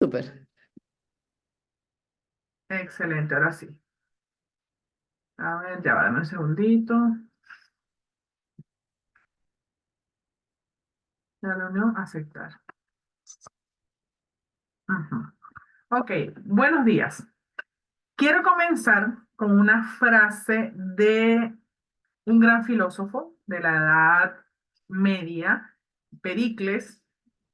súper. Excelente, ahora sí. A ver, ya va, dame un segundito. La reunión, aceptar. Ujú. Ok, buenos días. Quiero comenzar con una frase de un gran filósofo de la Edad Media, Pericles,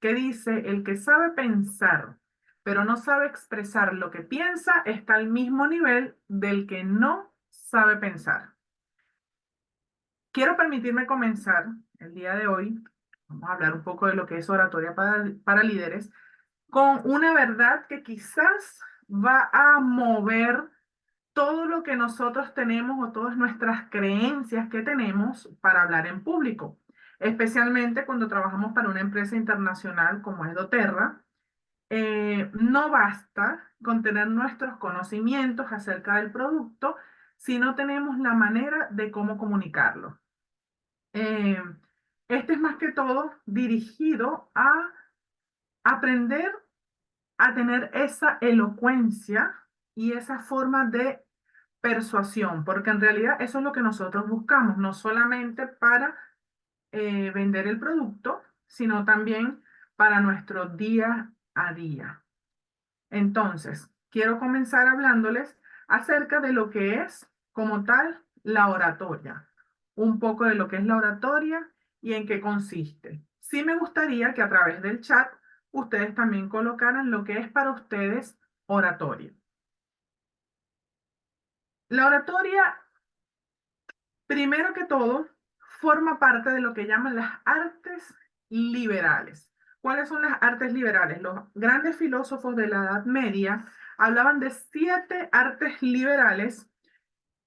que dice, el que sabe pensar, pero no sabe expresar lo que piensa, está al mismo nivel del que no sabe pensar. Quiero permitirme comenzar el día de hoy, vamos a hablar un poco de lo que es oratoria para líderes, con una verdad que quizás va a mover todo lo que nosotros tenemos o todas nuestras creencias que tenemos para hablar en público, especialmente cuando trabajamos para una empresa internacional como es doTERRA. No basta con tener nuestros conocimientos acerca del producto si no tenemos la manera de cómo comunicarlo. Eh, este es más que todo dirigido a aprender a tener esa elocuencia y esa forma de persuasión, porque en realidad eso es lo que nosotros buscamos, no solamente para vender el producto, sino también para nuestro día a día. Entonces, quiero comenzar hablándoles acerca de lo que es como tal la oratoria, un poco de lo que es la oratoria y en qué consiste. Sí me gustaría que a través del chat ustedes también colocaran lo que es para ustedes oratoria. La oratoria, primero que todo, forma parte de lo que llaman las artes liberales. ¿Cuáles son las artes liberales? Los grandes filósofos de la Edad Media hablaban de 7 artes liberales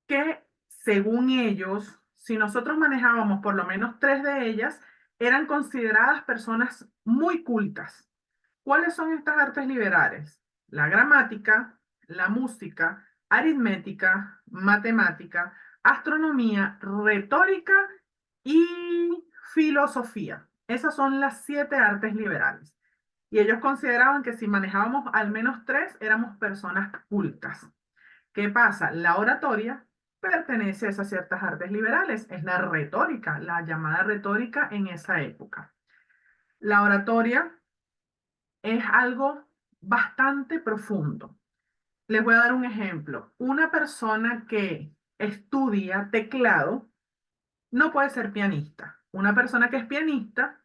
que, según ellos, si nosotros manejábamos por lo menos 3 de ellas, eran consideradas personas muy cultas. ¿Cuáles son estas artes liberales? La gramática, la música, aritmética, matemática, astronomía, retórica y filosofía. Esas son las 7 artes liberales. Y ellos consideraban que si manejábamos al menos 3, éramos personas cultas. ¿Qué pasa? La oratoria pertenece a esas ciertas artes liberales. Es la retórica, la llamada retórica en esa época. La oratoria es algo bastante profundo. Les voy a dar un ejemplo. Una persona que estudia teclado no puede ser pianista. Una persona que es pianista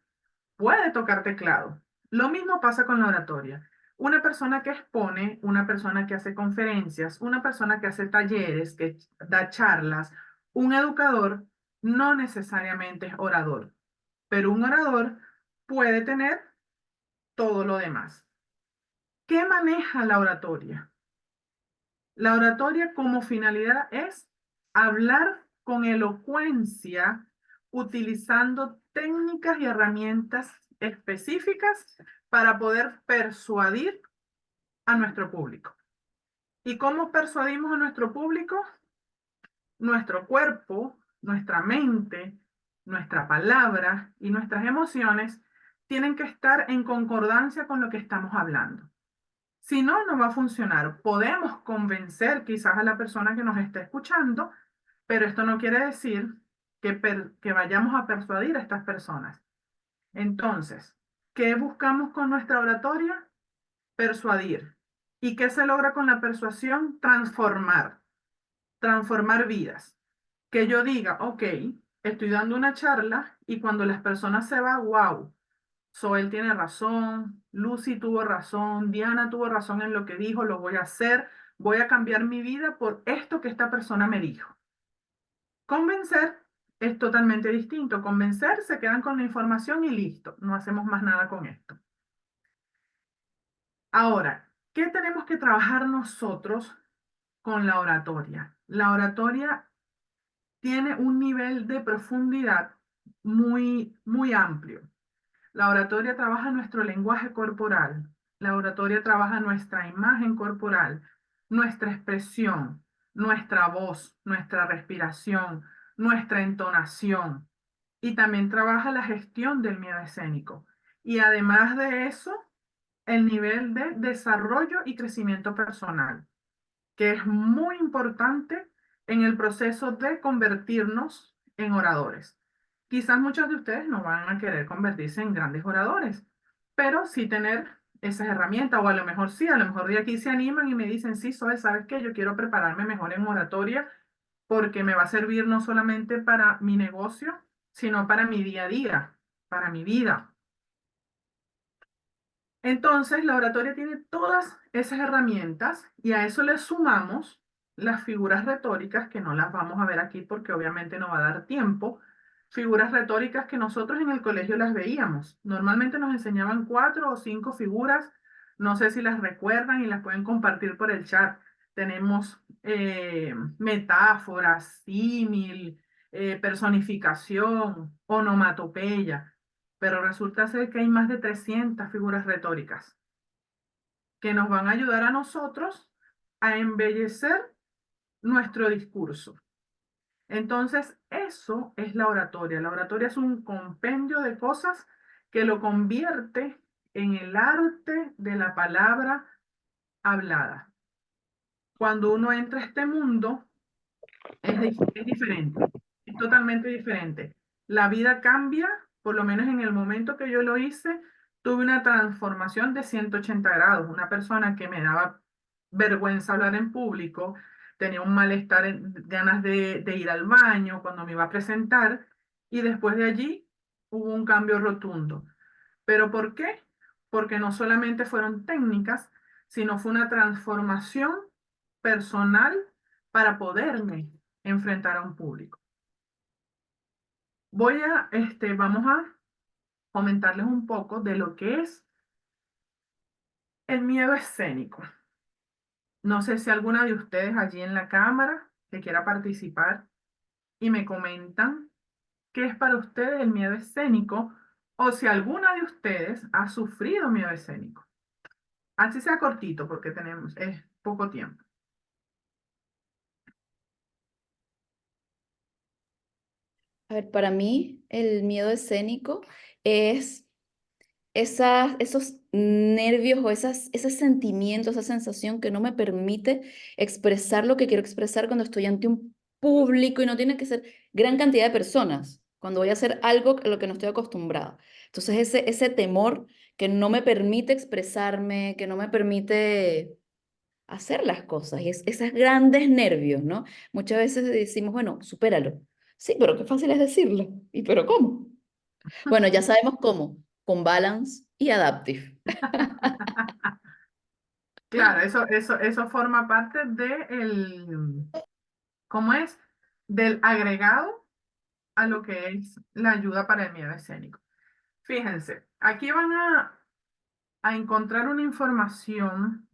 puede tocar teclado. Lo mismo pasa con la oratoria. Una persona que expone, una persona que hace conferencias, una persona que hace talleres, que da charlas, un educador no necesariamente es orador, pero un orador puede tener todo lo demás. ¿Qué maneja la oratoria? La oratoria como finalidad es hablar con elocuencia utilizando técnicas y herramientas específicas para poder persuadir a nuestro público. ¿Y cómo persuadimos a nuestro público? Nuestro cuerpo, nuestra mente, nuestra palabra y nuestras emociones tienen que estar en concordancia con lo que estamos hablando. Si no, no va a funcionar. Podemos convencer quizás a la persona que nos está escuchando, pero esto no quiere decir que vayamos a persuadir a estas personas. Entonces, ¿qué buscamos con nuestra oratoria? Persuadir. ¿Y qué se logra con la persuasión? Transformar vidas. Que yo diga, ok, estoy dando una charla y cuando las personas se van, wow, Soel tiene razón, Lucy tuvo razón, Diana tuvo razón en lo que dijo, lo voy a hacer, voy a cambiar mi vida por esto que esta persona me dijo. Convencer es totalmente distinto. Convencer se quedan con la información y listo, no hacemos más nada con esto. Ahora, ¿qué tenemos que trabajar nosotros con la oratoria? La oratoria tiene un nivel de profundidad muy amplio. La oratoria trabaja nuestro lenguaje corporal. La oratoria trabaja nuestra imagen corporal, nuestra expresión, nuestra voz, nuestra respiración, nuestra entonación. Y también trabaja la gestión del miedo escénico. Y además de eso, el nivel de desarrollo y crecimiento personal, que es muy importante en el proceso de convertirnos en oradores. Quizás muchos de ustedes no van a querer convertirse en grandes oradores, pero sí tener esas herramientas, o a lo mejor sí, a lo mejor de aquí se animan y me dicen, sí, Zoe, ¿sabes qué? Yo quiero prepararme mejor en oratoria porque me va a servir no solamente para mi negocio, sino para mi día a día, para mi vida. Entonces, la oratoria tiene todas esas herramientas y a eso le sumamos las figuras retóricas, que no las vamos a ver aquí porque obviamente no va a dar tiempo. Figuras retóricas que nosotros en el colegio las veíamos. Normalmente nos enseñaban 4 o 5 figuras. No sé si las recuerdan y las pueden compartir por el chat. Tenemos metáforas, símil, personificación, onomatopeya, pero resulta ser que hay más de 300 figuras retóricas que nos van a ayudar a nosotros a embellecer nuestro discurso. Entonces, eso es la oratoria. La oratoria es un compendio de cosas que lo convierte en el arte de la palabra hablada. Cuando uno entra a este mundo, es diferente, es totalmente diferente. La vida cambia, por lo menos en el momento que yo lo hice, tuve una transformación de 180 grados. Una persona que me daba vergüenza hablar en público, tenía un malestar, ganas de ir al baño cuando me iba a presentar, y después de allí hubo un cambio rotundo. ¿Pero por qué? Porque no solamente fueron técnicas, sino fue una transformación personal para poderme enfrentar a un público. Vamos a comentarles un poco de lo que es el miedo escénico. No sé si alguna de ustedes allí en la cámara que quiera participar y me comentan qué es para ustedes el miedo escénico o si alguna de ustedes ha sufrido miedo escénico. Así sea cortito porque es poco tiempo. A ver, para mí el miedo escénico es esos nervios o ese sentimiento, esa sensación que no me permite expresar lo que quiero expresar cuando estoy ante un público y no tiene que ser gran cantidad de personas, cuando voy a hacer algo a lo que no estoy acostumbrada. Entonces ese temor que no me permite expresarme, que no me permite hacer las cosas, y esos grandes nervios, ¿no? Muchas veces decimos, bueno, supéralo. Sí, pero qué fácil es decirlo. ¿Y pero cómo? Bueno, ya sabemos cómo, con balance y adaptive. Claro, eso forma parte ¿cómo es? Del agregado a lo que es la ayuda para el miedo escénico. Fíjense, aquí van a encontrar una información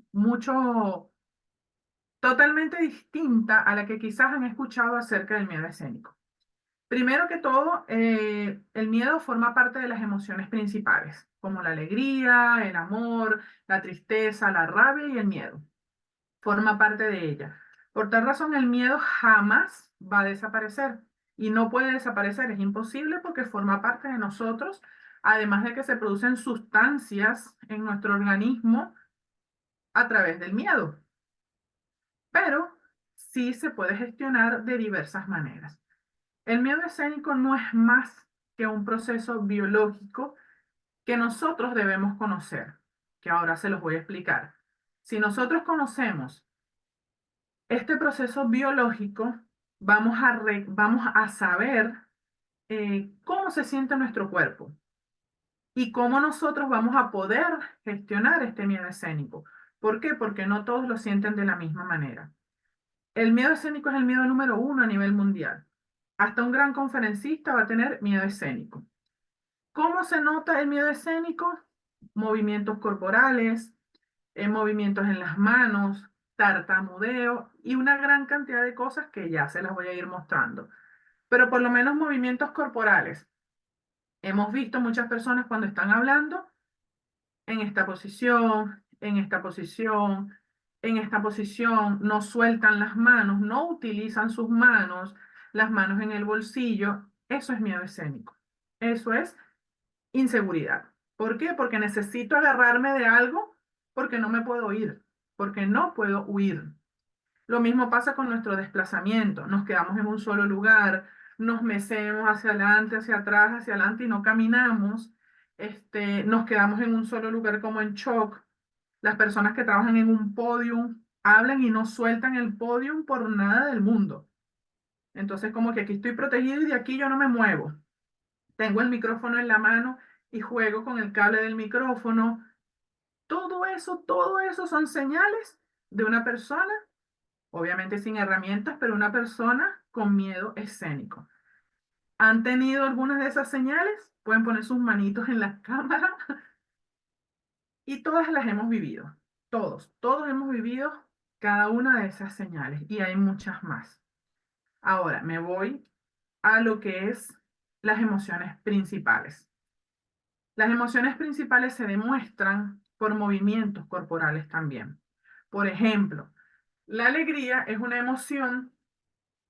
totalmente distinta a la que quizás han escuchado acerca del miedo escénico. Primero que todo, el miedo forma parte de las emociones principales, como la alegría, el amor, la tristeza, la rabia y el miedo. Forma parte de ella. Por tal razón, el miedo jamás va a desaparecer y no puede desaparecer, es imposible porque forma parte de nosotros, además de que se producen sustancias en nuestro organismo a través del miedo, pero sí se puede gestionar de diversas maneras. El miedo escénico no es más que un proceso biológico que nosotros debemos conocer, que ahora se los voy a explicar. Si nosotros conocemos este proceso biológico, vamos a saber cómo se siente nuestro cuerpo y cómo nosotros vamos a poder gestionar este miedo escénico. ¿Por qué? Porque no todos lo sienten de la misma manera. El miedo escénico es el miedo número uno a nivel mundial. Hasta un gran conferencista va a tener miedo escénico. ¿Cómo se nota el miedo escénico? Movimientos corporales, movimientos en las manos, tartamudeo y una gran cantidad de cosas que ya se las voy a ir mostrando. Pero por lo menos movimientos corporales. Hemos visto muchas personas cuando están hablando en esta posición, en esta posición, en esta posición, no sueltan las manos, no utilizan sus manos, las manos en el bolsillo. Eso es miedo escénico. Eso es inseguridad. ¿Por qué? Porque necesito agarrarme de algo porque no me puedo ir, porque no puedo huir. Lo mismo pasa con nuestro desplazamiento. Nos quedamos en un solo lugar, nos mecemos hacia adelante y no caminamos. Nos quedamos en un solo lugar como en shock. Las personas que trabajan en un podium hablan y no sueltan el podium por nada del mundo. Entonces, como que aquí estoy protegido y de aquí yo no me muevo. Tengo el micrófono en la mano y juego con el cable del micrófono. Todo eso son señales de una persona, obviamente sin herramientas, pero una persona con miedo escénico. ¿Han tenido algunas de esas señales? Pueden poner sus manitos en la cámara y todas las hemos vivido. Todos hemos vivido cada una de esas señales y hay muchas más. Ahora me voy a lo que es las emociones principales. Las emociones principales se demuestran por movimientos corporales también. Por ejemplo, la alegría es una emoción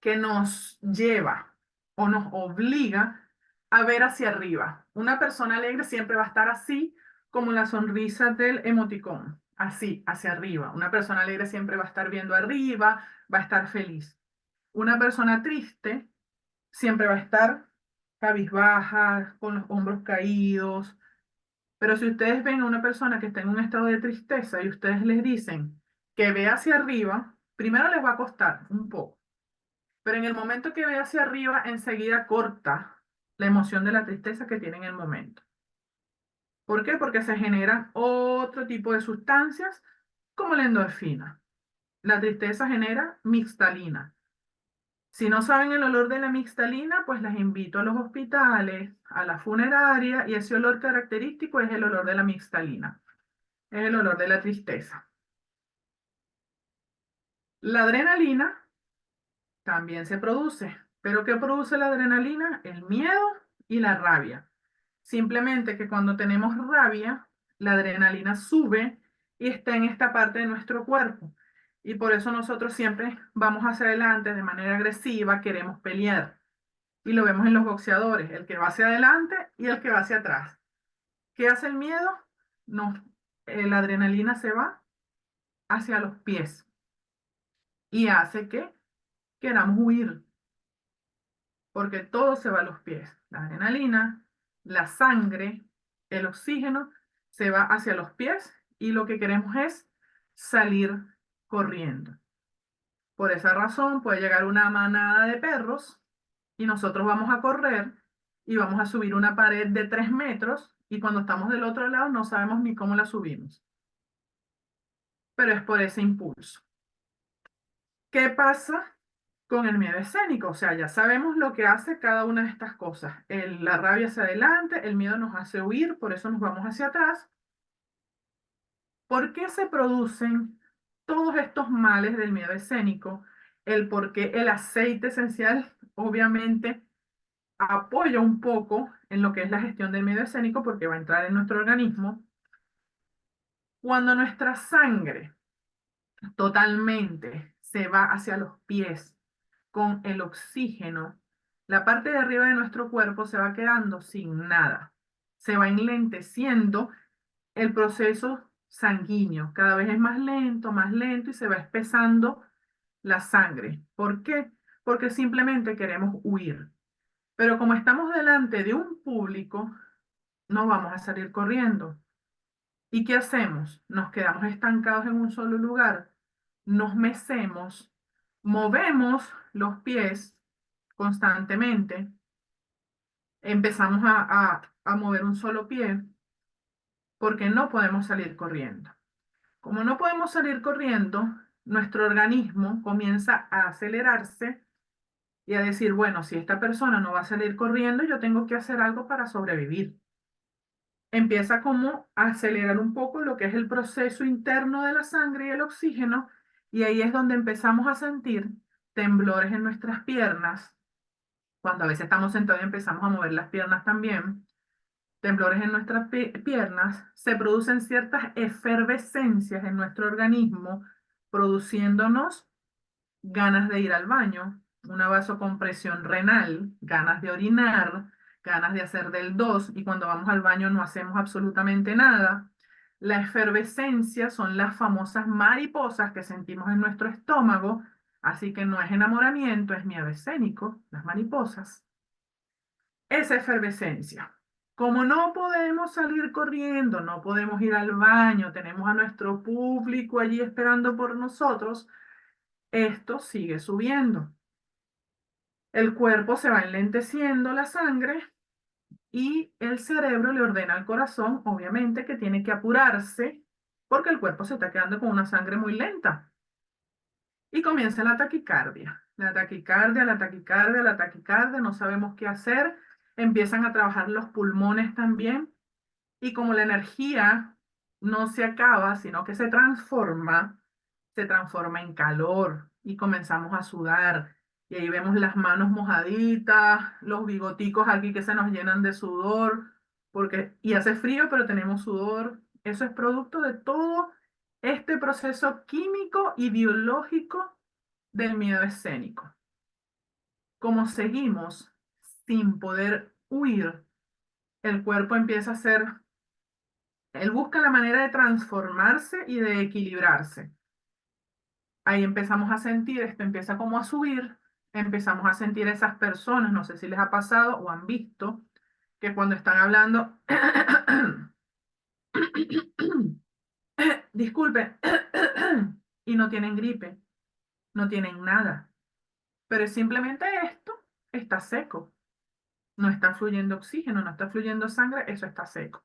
que nos lleva o nos obliga a ver hacia arriba. Una persona alegre siempre va a estar así, como la sonrisa del emoticón, así, hacia arriba. Una persona alegre siempre va a estar viendo arriba, va a estar feliz. Una persona triste siempre va a estar cabizbaja, con los hombros caídos. Pero si ustedes ven a una persona que está en un estado de tristeza y ustedes les dicen que ve hacia arriba, primero les va a costar un poco, pero en el momento que ve hacia arriba, enseguida corta la emoción de la tristeza que tiene en el momento. ¿Por qué? Porque se generan otro tipo de sustancias como la endorfina. La tristeza genera mixtalina. Si no saben el olor de la mixtalina, pues las invito a los hospitales, a la funeraria, y ese olor característico es el olor de la mixtalina, es el olor de la tristeza. La adrenalina también se produce, pero ¿qué produce la adrenalina? El miedo y la rabia. Simplemente que cuando tenemos rabia, la adrenalina sube y está en esta parte de nuestro cuerpo. Y por eso nosotros siempre vamos hacia adelante de manera agresiva, queremos pelear. Y lo vemos en los boxeadores, el que va hacia adelante y el que va hacia atrás. ¿Qué hace el miedo? No, la adrenalina se va hacia los pies y hace que queramos huir, porque todo se va a los pies. La adrenalina, la sangre, el oxígeno se va hacia los pies y lo que queremos es salir corriendo. Por esa razón puede llegar una manada de perros y nosotros vamos a correr y vamos a subir una pared de 3 metros y cuando estamos del otro lado no sabemos ni cómo la subimos, pero es por ese impulso. ¿Qué pasa con el miedo escénico? O sea, ya sabemos lo que hace cada una de estas cosas. La rabia hacia adelante, el miedo nos hace huir, por eso nos vamos hacia atrás. ¿Por qué se producen todos estos males del miedo escénico? El por qué el aceite esencial, obviamente, apoya un poco en lo que es la gestión del miedo escénico porque va a entrar en nuestro organismo. Cuando nuestra sangre totalmente se va hacia los pies con el oxígeno, la parte de arriba de nuestro cuerpo se va quedando sin nada. Se va enlenteciendo el proceso sanguíneo. Cada vez es más lento y se va espesando la sangre. ¿Por qué? Porque simplemente queremos huir. Pero como estamos delante de un público, no vamos a salir corriendo. ¿Y qué hacemos? Nos quedamos estancados en un solo lugar, nos mecemos, movemos los pies constantemente, empezamos a mover un solo pie porque no podemos salir corriendo. Como no podemos salir corriendo, nuestro organismo comienza a acelerarse y a decir, bueno, si esta persona no va a salir corriendo, yo tengo que hacer algo para sobrevivir. Empieza como a acelerar un poco lo que es el proceso interno de la sangre y el oxígeno, y ahí es donde empezamos a sentir temblores en nuestras piernas. Cuando a veces estamos sentados y empezamos a mover las piernas también, temblores en nuestras piernas, se producen ciertas efervescencias en nuestro organismo, produciéndonos ganas de ir al baño, una vasocompresión renal, ganas de orinar, ganas de hacer del 2 y cuando vamos al baño no hacemos absolutamente nada. La efervescencia son las famosas mariposas que sentimos en nuestro estómago, así que no es enamoramiento, es miedo escénico, las mariposas. Esa efervescencia. Como no podemos salir corriendo, no podemos ir al baño, tenemos a nuestro público allí esperando por nosotros, esto sigue subiendo. El cuerpo se va enlenteciendo la sangre y el cerebro le ordena al corazón, obviamente, que tiene que apurarse porque el cuerpo se está quedando con una sangre muy lenta. Y comienza la taquicardia. La taquicardia, la taquicardia, la taquicardia, no sabemos qué hacer. Empiezan a trabajar los pulmones también. Y como la energía no se acaba, sino que se transforma en calor y comenzamos a sudar. Y ahí vemos las manos mojaditas, los bigoticos aquí que se nos llenan de sudor, y hace frío, pero tenemos sudor. Eso es producto de todo este proceso químico y biológico del miedo escénico. Como seguimos sin poder huir, el cuerpo empieza a hacer, él busca la manera de transformarse y de equilibrarse. Ahí empezamos a sentir, esto empieza como a subir, empezamos a sentir esas personas, no sé si les ha pasado o han visto, que cuando están hablando, disculpe, y no tienen gripe, no tienen nada, pero es simplemente esto está seco, no está fluyendo oxígeno, no está fluyendo sangre, eso está seco.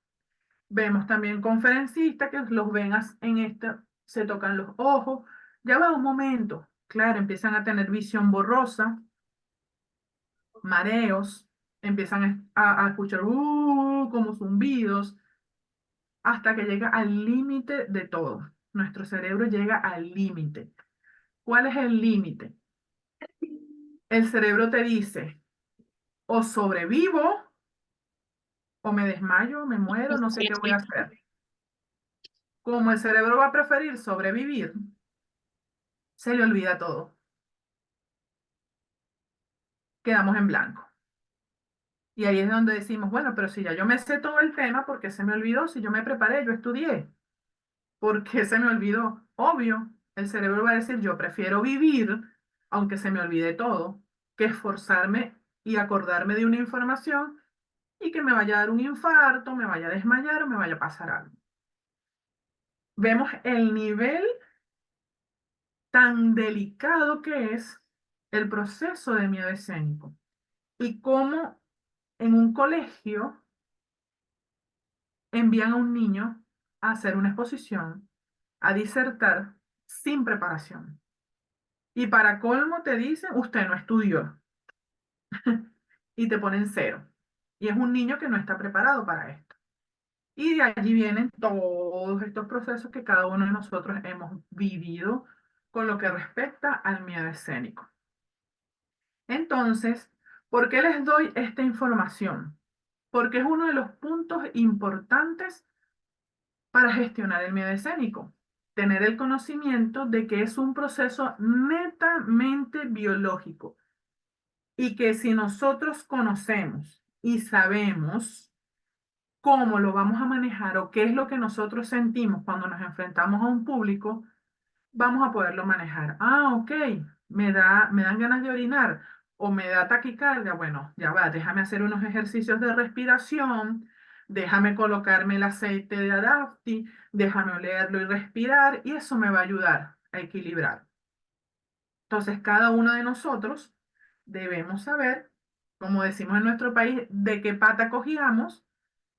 Vemos también conferencistas que los ven en esto, se tocan los ojos, ya va un momento, claro, empiezan a tener visión borrosa, mareos, empiezan a escuchar como zumbidos, hasta que llega al límite de todo. Nuestro cerebro llega al límite. ¿Cuál es el límite? El cerebro te dice, o sobrevivo, o me desmayo, me muero, no sé qué voy a hacer. Como el cerebro va a preferir sobrevivir, se le olvida todo. Quedamos en blanco. Y ahí es donde decimos, bueno, pero si ya yo me sé todo el tema, ¿por qué se me olvidó? Si yo me preparé, yo estudié. ¿Por qué se me olvidó? Obvio, el cerebro va a decir, yo prefiero vivir, aunque se me olvide todo, que esforzarme y acordarme de una información y que me vaya a dar un infarto, me vaya a desmayar o me vaya a pasar algo. Vemos el nivel tan delicado que es el proceso de miedo escénico y cómo en un colegio envían a un niño a hacer una exposición, a disertar sin preparación. Y para colmo te dicen, usted no estudió y te ponen cero. Y es un niño que no está preparado para esto. Y de allí vienen todos estos procesos que cada uno de nosotros hemos vivido con lo que respecta al miedo escénico. Entonces, ¿por qué les doy esta información? Porque es uno de los puntos importantes para gestionar el miedo escénico. Tener el conocimiento de que es un proceso netamente biológico y que si nosotros conocemos y sabemos cómo lo vamos a manejar o qué es lo que nosotros sentimos cuando nos enfrentamos a un público, vamos a poderlo manejar. Ah, ok, me dan ganas de orinar o me da taquicardia. Bueno, ya va, déjame hacer unos ejercicios de respiración, déjame colocarme el aceite de Adapti, déjame olerlo y respirar, y eso me va a ayudar a equilibrar. Entonces, cada uno de nosotros debemos saber, como decimos en nuestro país, de qué pata cogíamos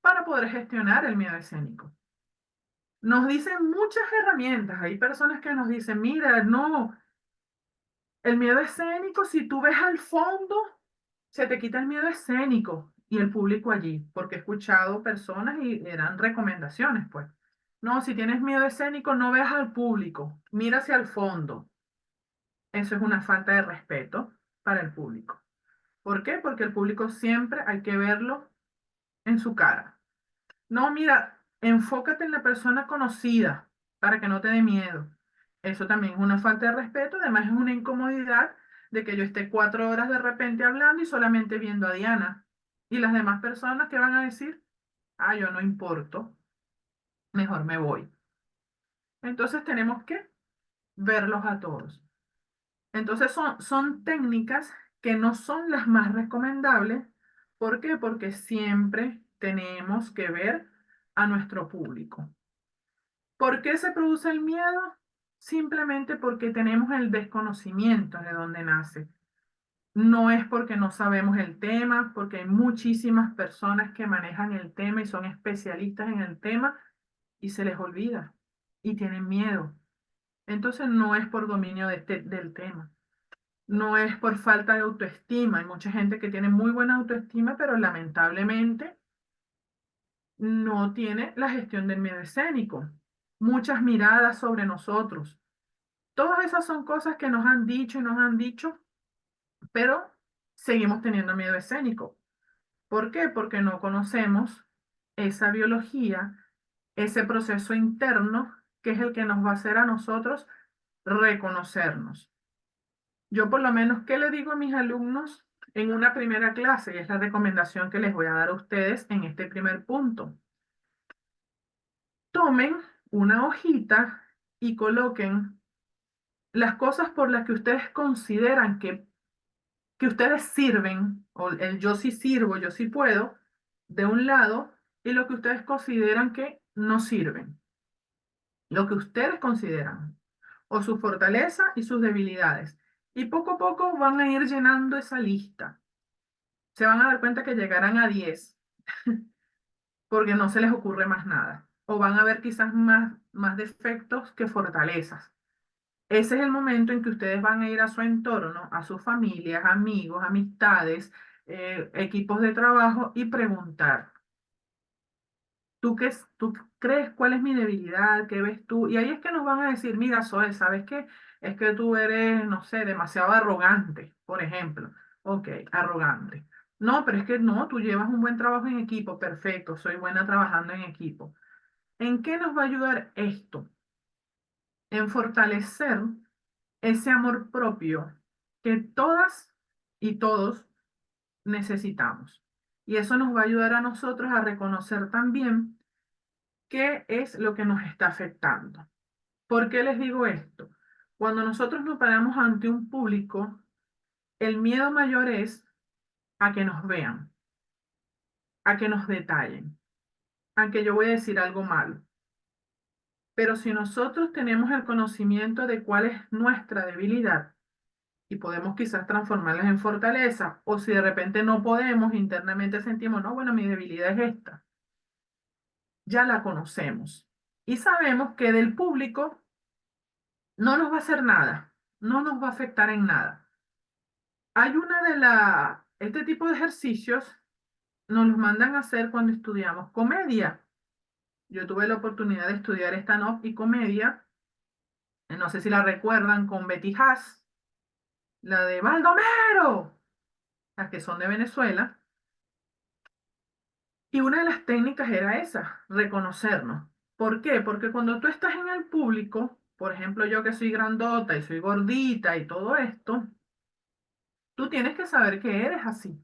para poder gestionar el miedo escénico. Nos dicen muchas herramientas. Hay personas que nos dicen, mira, no, el miedo escénico, si tú ves al fondo, se te quita el miedo escénico y el público allí, porque he escuchado personas y eran recomendaciones, pues. No, si tienes miedo escénico, no veas al público, mira hacia el fondo. Eso es una falta de respeto para el público. ¿Por qué? Porque el público siempre hay que verlo en su cara. No, mira, enfócate en la persona conocida para que no te dé miedo. Eso también es una falta de respeto, además es una incomodidad de que yo esté 4 horas de repente hablando y solamente viendo a Diana. Y las demás personas que van a decir, ah, yo no importo. mejor me voy. Entonces tenemos que verlos a todos. Entonces son técnicas que no son las más recomendables. ¿Por qué? Porque siempre tenemos que ver a nuestro público. ¿Por qué se produce el miedo? Simplemente porque tenemos el desconocimiento de dónde nace. No es porque no sabemos el tema, porque hay muchísimas personas que manejan el tema y son especialistas en el tema y se les olvida y tienen miedo. Entonces no es por dominio del tema, no es por falta de autoestima. Hay mucha gente que tiene muy buena autoestima, pero lamentablemente no tiene la gestión del miedo escénico. Muchas miradas sobre nosotros. Todas esas son cosas que nos han dicho y nos han dicho, pero seguimos teniendo miedo escénico. ¿Por qué? Porque no conocemos esa biología, ese proceso interno que es el que nos va a hacer a nosotros reconocernos. Yo por lo menos, ¿qué le digo a mis alumnos en una primera clase? Y es la recomendación que les voy a dar a ustedes en este primer punto. Tomen una hojita y coloquen las cosas por las que ustedes consideran que ustedes sirven, o el yo sí sirvo, yo sí puedo, de un lado, y lo que ustedes consideran que no sirven, lo que ustedes consideran, o su fortaleza y sus debilidades. Y poco a poco van a ir llenando esa lista. Se van a dar cuenta que llegarán a 10 porque no se les ocurre más nada. O van a ver quizás más defectos que fortalezas. Ese es el momento en que ustedes van a ir a su entorno, a sus familias, amigos, amistades, equipos de trabajo y preguntar, ¿tú crees cuál es mi debilidad? ¿Qué ves tú? Y ahí es que nos van a decir, mira, Zoe, ¿sabes qué? Es que tú eres, no sé, demasiado arrogante, por ejemplo. Ok, arrogante. No, pero es que no, tú llevas un buen trabajo en equipo, perfecto, soy buena trabajando en equipo. ¿En qué nos va a ayudar esto? En fortalecer ese amor propio que todas y todos necesitamos. Y eso nos va a ayudar a nosotros a reconocer también qué es lo que nos está afectando. ¿Por qué les digo esto? Cuando nosotros nos paramos ante un público, el miedo mayor es a que nos vean, a que nos detallen, a que yo voy a decir algo malo. Pero si nosotros tenemos el conocimiento de cuál es nuestra debilidad, y podemos quizás transformarlas en fortaleza, o si de repente no podemos, internamente sentimos, no, bueno, mi debilidad es esta, ya la conocemos y sabemos que del público no nos va a hacer nada, no nos va a afectar en nada. Hay este tipo de ejercicios nos los mandan a hacer cuando estudiamos comedia. Yo tuve la oportunidad de estudiar stand-up y comedia, no sé si la recuerdan, con Betty Haas, la de Baldomero, las que son de Venezuela. Y una de las técnicas era esa, reconocernos. ¿Por qué? Porque cuando tú estás en el público, por ejemplo, yo que soy grandota y soy gordita y todo esto, tú tienes que saber que eres así.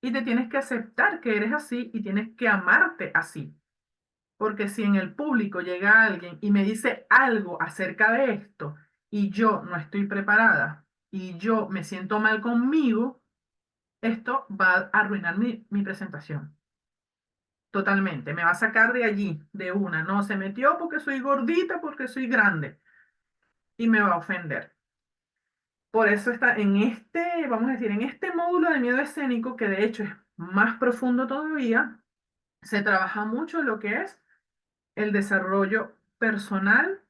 Y te tienes que aceptar que eres así y tienes que amarte así. Porque si en el público llega alguien y me dice algo acerca de esto y yo no estoy preparada y yo me siento mal conmigo, esto va a arruinar mi presentación. Totalmente, me va a sacar de allí, de una. No, se metió porque soy gordita, porque soy grande y me va a ofender. Por eso está en vamos a decir, en este módulo de miedo escénico, que de hecho es más profundo todavía, se trabaja mucho lo que es el desarrollo personal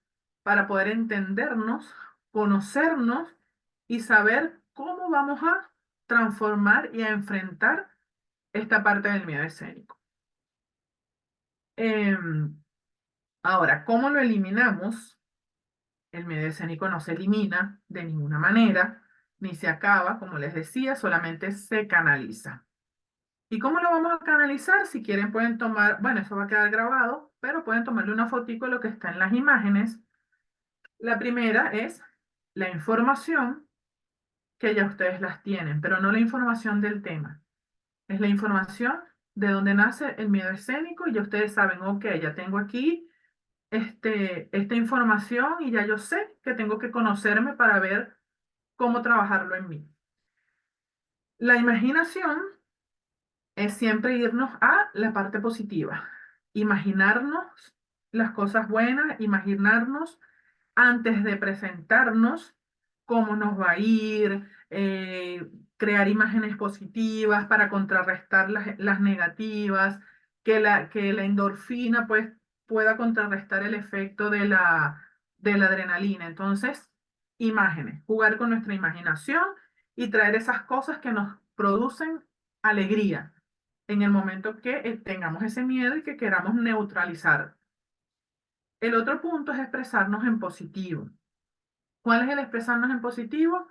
para poder entendernos, conocernos y saber cómo vamos a transformar y a enfrentar esta parte del miedo escénico. Em, Ahora, ¿cómo lo eliminamos? El miedo escénico no se elimina de ninguna manera, ni se acaba, como les decía, solamente se canaliza. ¿Y cómo lo vamos a canalizar? Si quieren pueden tomar, bueno, eso va a quedar grabado, pero pueden tomarle una fotico de lo que está en las imágenes. La primera es la información que ya ustedes las tienen, pero no la información del tema. Es la información de dónde nace el miedo escénico y ya ustedes saben, ok, ya tengo aquí esta información y ya yo sé que tengo que conocerme para ver cómo trabajarlo en mí. La imaginación es siempre irnos a la parte positiva, imaginarnos las cosas buenas, imaginarnos antes de presentarnos cómo nos va a ir, crear imágenes positivas para contrarrestar las negativas, que la endorfina pues, pueda contrarrestar el efecto de la adrenalina. Entonces, imágenes, jugar con nuestra imaginación y traer esas cosas que nos producen alegría en el momento que tengamos ese miedo y que queramos neutralizar. El otro punto es expresarnos en positivo. ¿Cuál es el expresarnos en positivo?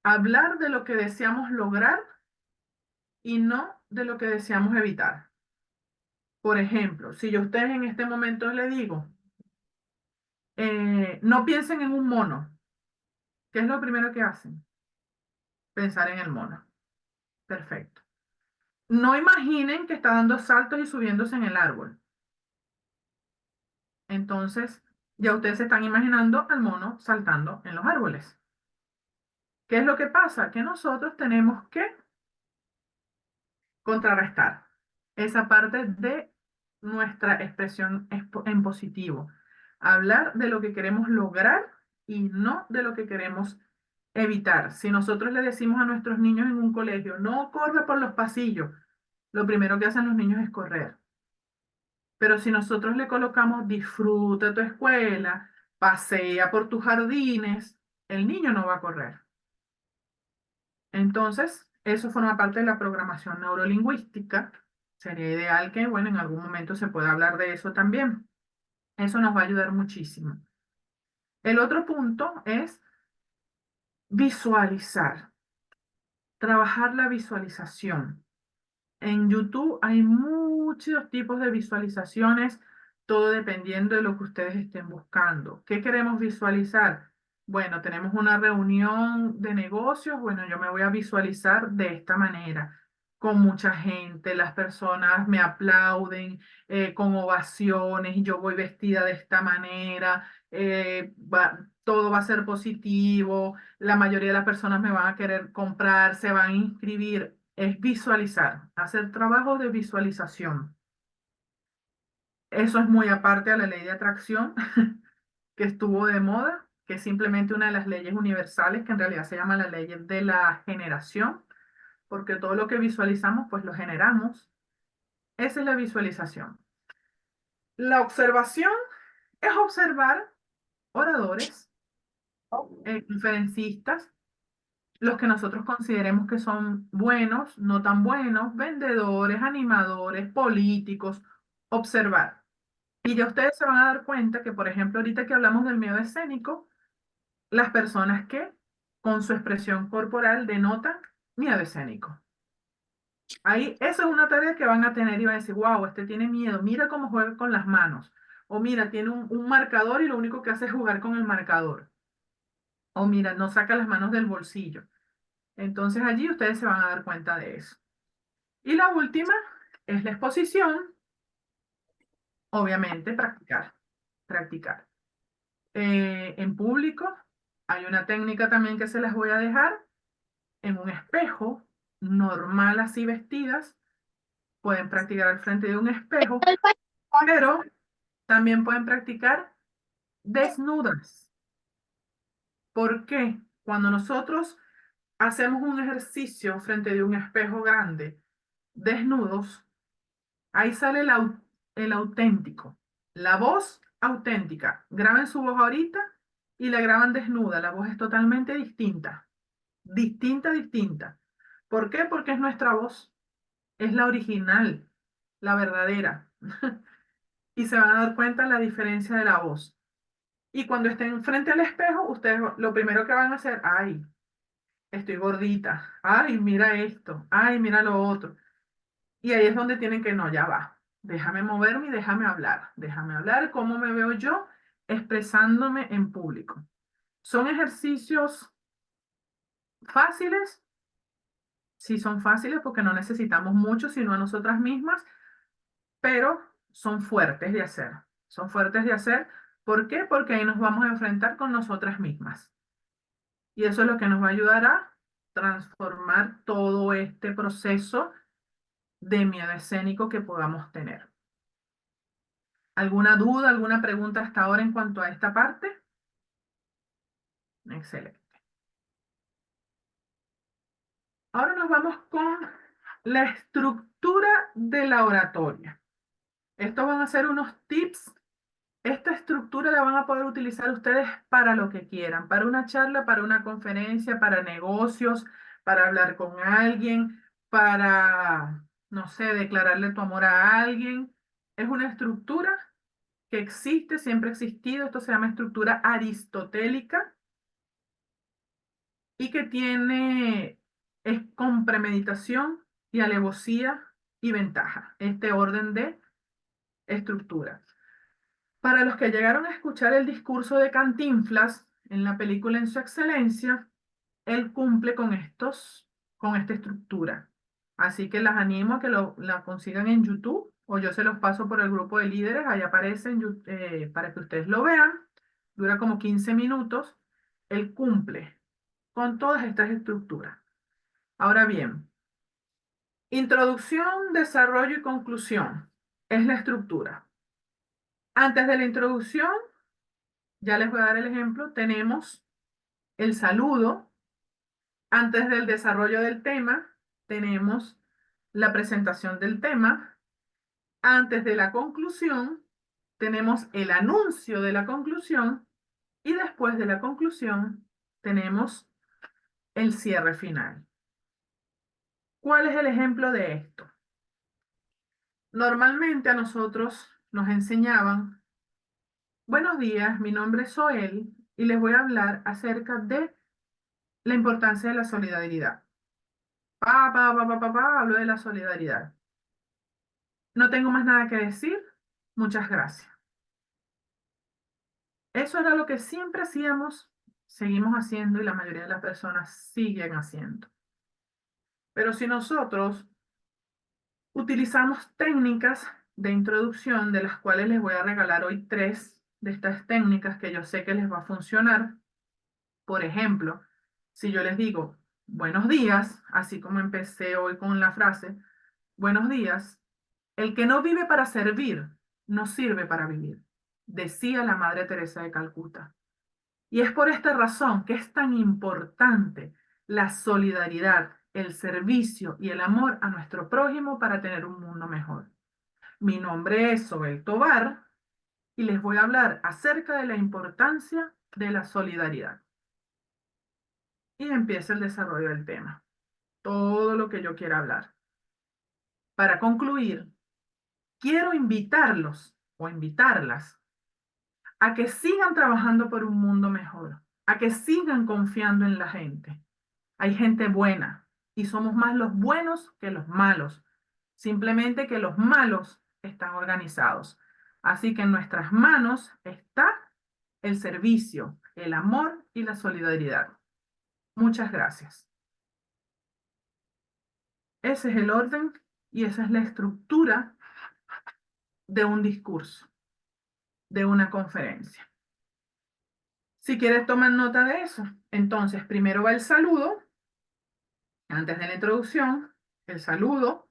Hablar de lo que deseamos lograr y no de lo que deseamos evitar. Por ejemplo, si yo a ustedes en este momento les digo, no piensen en un mono, ¿qué es lo primero que hacen? Pensar en el mono. Perfecto. No imaginen que está dando saltos y subiéndose en el árbol. Entonces, ya ustedes se están imaginando al mono saltando en los árboles. ¿Qué es lo que pasa? Que nosotros tenemos que contrarrestar esa parte de nuestra expresión en positivo. Hablar de lo que queremos lograr y no de lo que queremos evitar. Si nosotros le decimos a nuestros niños en un colegio, no corra por los pasillos, lo primero que hacen los niños es correr. Pero si nosotros le colocamos, disfruta tu escuela, pasea por tus jardines, el niño no va a correr. Entonces, eso forma parte de la programación neurolingüística. Sería ideal que, bueno, en algún momento se pueda hablar de eso también. Eso nos va a ayudar muchísimo. El otro punto es visualizar, trabajar la visualización. En YouTube hay muchos tipos de visualizaciones, todo dependiendo de lo que ustedes estén buscando. ¿Qué queremos visualizar? Bueno, tenemos una reunión de negocios, bueno, yo me voy a visualizar de esta manera, con mucha gente, las personas me aplauden con ovaciones y yo voy vestida de esta manera, todo va a ser positivo, la mayoría de las personas me van a querer comprar, se van a inscribir. Es visualizar, hacer trabajo de visualización. Eso es muy aparte a la ley de atracción que estuvo de moda, que es simplemente una de las leyes universales que en realidad se llama la ley de la generación, porque todo lo que visualizamos, pues lo generamos. Esa es la visualización. La observación es observar oradores, conferencistas, los que nosotros consideremos que son buenos, no tan buenos, vendedores, animadores, políticos, observar. Y ya ustedes se van a dar cuenta que, por ejemplo, ahorita que hablamos del miedo escénico, las personas que con su expresión corporal denotan miedo escénico. Ahí, eso es una tarea que van a tener y van a decir, wow, este tiene miedo, mira cómo juega con las manos. O mira, tiene un marcador y lo único que hace es jugar con el marcador. O mira, no saca las manos del bolsillo. Entonces allí ustedes se van a dar cuenta de eso. Y la última es la exposición, obviamente practicar, practicar. En público hay una técnica también que se las voy a dejar en un espejo, normal así vestidas, pueden practicar al frente de un espejo, pero también pueden practicar desnudas. ¿Por qué? Cuando nosotros hacemos un ejercicio frente de un espejo grande, desnudos, ahí sale el auténtico, la voz auténtica. Graben su voz ahorita y la graban desnuda. La voz es totalmente distinta, distinta, distinta. ¿Por qué? Porque es nuestra voz, es la original, la verdadera. Y se van a dar cuenta la diferencia de la voz. Y cuando estén frente al espejo, ustedes lo primero que van a hacer, ay, estoy gordita, ay, mira esto, ay, mira lo otro. Y ahí es donde tienen que, no, ya va. Déjame moverme y déjame hablar. Déjame hablar cómo me veo yo expresándome en público. Son ejercicios fáciles, Sí son fáciles porque no necesitamos mucho, sino a nosotras mismas, pero son fuertes de hacer. Son fuertes de hacer. ¿Por qué? Porque ahí nos vamos a enfrentar con nosotras mismas. Y eso es lo que nos va a ayudar a transformar todo este proceso de miedo escénico que podamos tener. ¿Alguna duda, alguna pregunta hasta ahora en cuanto a esta parte? Excelente. Ahora nos vamos con la estructura de la oratoria. Estos van a ser unos tips. Esta estructura la van a poder utilizar ustedes para lo que quieran, para una charla, para una conferencia, para negocios, para hablar con alguien, para, no sé, declararle tu amor a alguien. Es una estructura que existe, siempre ha existido. Esto se llama estructura aristotélica y que es con premeditación y alevosía y ventaja, este orden de estructura. Para los que llegaron a escuchar el discurso de Cantinflas en la película En su excelencia, él cumple con esta estructura. Así que las animo a que la consigan en YouTube o yo se los paso por el grupo de líderes, ahí aparece para que ustedes lo vean. Dura como 15 minutos. Él cumple con todas estas estructuras. Ahora bien, introducción, desarrollo y conclusión es la estructura. Antes de la introducción, ya les voy a dar el ejemplo, tenemos el saludo. Antes del desarrollo del tema, tenemos la presentación del tema. Antes de la conclusión, tenemos el anuncio de la conclusión. Y después de la conclusión, tenemos el cierre final. ¿Cuál es el ejemplo de esto? Normalmente a nosotros nos enseñaban, buenos días, mi nombre es Soel y les voy a hablar acerca de la importancia de la solidaridad. Hablo de la solidaridad. No tengo más nada que decir. Muchas gracias. Eso era lo que siempre hacíamos, seguimos haciendo y la mayoría de las personas siguen haciendo. Pero si nosotros utilizamos técnicas de introducción, de las cuales les voy a regalar hoy 3 de estas técnicas que yo sé que les va a funcionar. Por ejemplo, si yo les digo buenos días, así como empecé hoy con la frase, buenos días, el que no vive para servir, no sirve para vivir, decía la Madre Teresa de Calcuta. Y es por esta razón que es tan importante la solidaridad, el servicio y el amor a nuestro prójimo para tener un mundo mejor. Mi nombre es Sobel Tobar y les voy a hablar acerca de la importancia de la solidaridad. Y empieza el desarrollo del tema, todo lo que yo quiera hablar. Para concluir, quiero invitarlos o invitarlas a que sigan trabajando por un mundo mejor, a que sigan confiando en la gente. Hay gente buena y somos más los buenos que los malos. Simplemente que los malos están organizados. Así que en nuestras manos está el servicio, el amor y la solidaridad. Muchas gracias. Ese es el orden y esa es la estructura de un discurso, de una conferencia. Si quieres tomar nota de eso, entonces primero va el saludo, antes de la introducción, el saludo,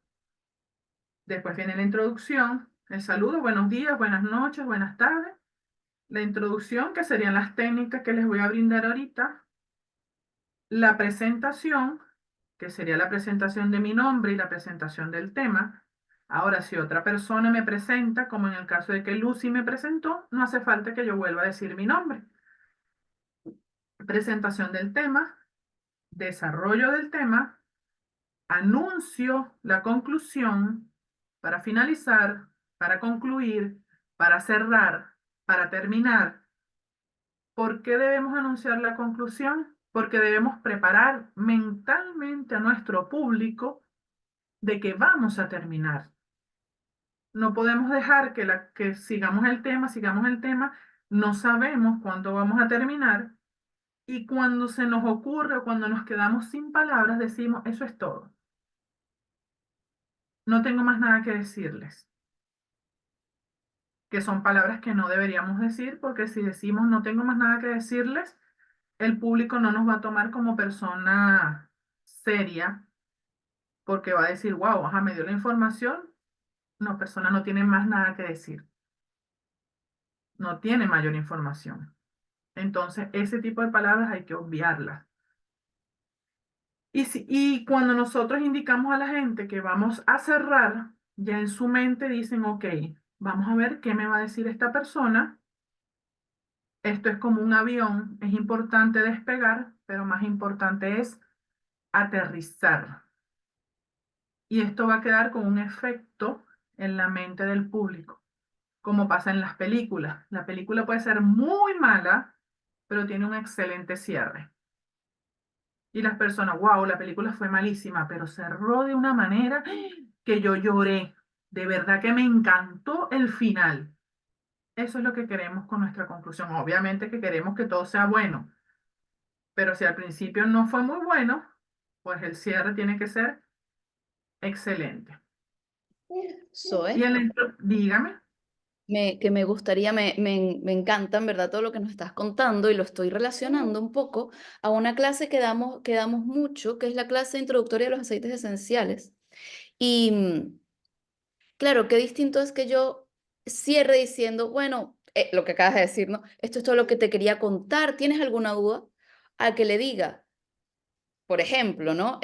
después viene la introducción, el saludo, buenos días, buenas noches, buenas tardes, la introducción, que serían las técnicas que les voy a brindar ahorita, la presentación, que sería la presentación de mi nombre y la presentación del tema. Ahora, si otra persona me presenta, como en el caso de que Lucy me presentó, no hace falta que yo vuelva a decir mi nombre. Presentación del tema, desarrollo del tema, anuncio la conclusión, para finalizar, para concluir, para cerrar, para terminar. ¿Por qué debemos anunciar la conclusión? Porque debemos preparar mentalmente a nuestro público de que vamos a terminar. No podemos dejar que sigamos el tema, no sabemos cuándo vamos a terminar y cuando se nos ocurre o cuando nos quedamos sin palabras decimos, eso es todo. no tengo más nada que decirles, que son palabras que no deberíamos decir, porque si decimos no tengo más nada que decirles, el público no nos va a tomar como persona seria, porque va a decir, wow, ajá, me dio la información, no, persona no tiene más nada que decir, no tiene mayor información. Entonces, ese tipo de palabras hay que obviarlas. Y cuando nosotros indicamos a la gente que vamos a cerrar, ya en su mente dicen, ok, vamos a ver qué me va a decir esta persona. Esto es como un avión, es importante despegar, pero más importante es aterrizar. Y esto va a quedar con un efecto en la mente del público, como pasa en las películas. La película puede ser muy mala, pero tiene un excelente cierre. Y las personas, wow, la película fue malísima, pero cerró de una manera que yo lloré. De verdad que me encantó el final. Eso es lo que queremos con nuestra conclusión. Obviamente que queremos que todo sea bueno, pero si al principio no fue muy bueno, pues el cierre tiene que ser excelente. Y Zoe, dígame. que me gustaría, me encanta en verdad todo lo que nos estás contando y lo estoy relacionando un poco a una clase que damos mucho, que es la clase introductoria de los aceites esenciales. Y claro, qué distinto es que yo cierre diciendo, bueno, lo que acabas de decir, ¿no? Esto es todo lo que te quería contar, ¿tienes alguna duda? A que le diga, por ejemplo, ¿no?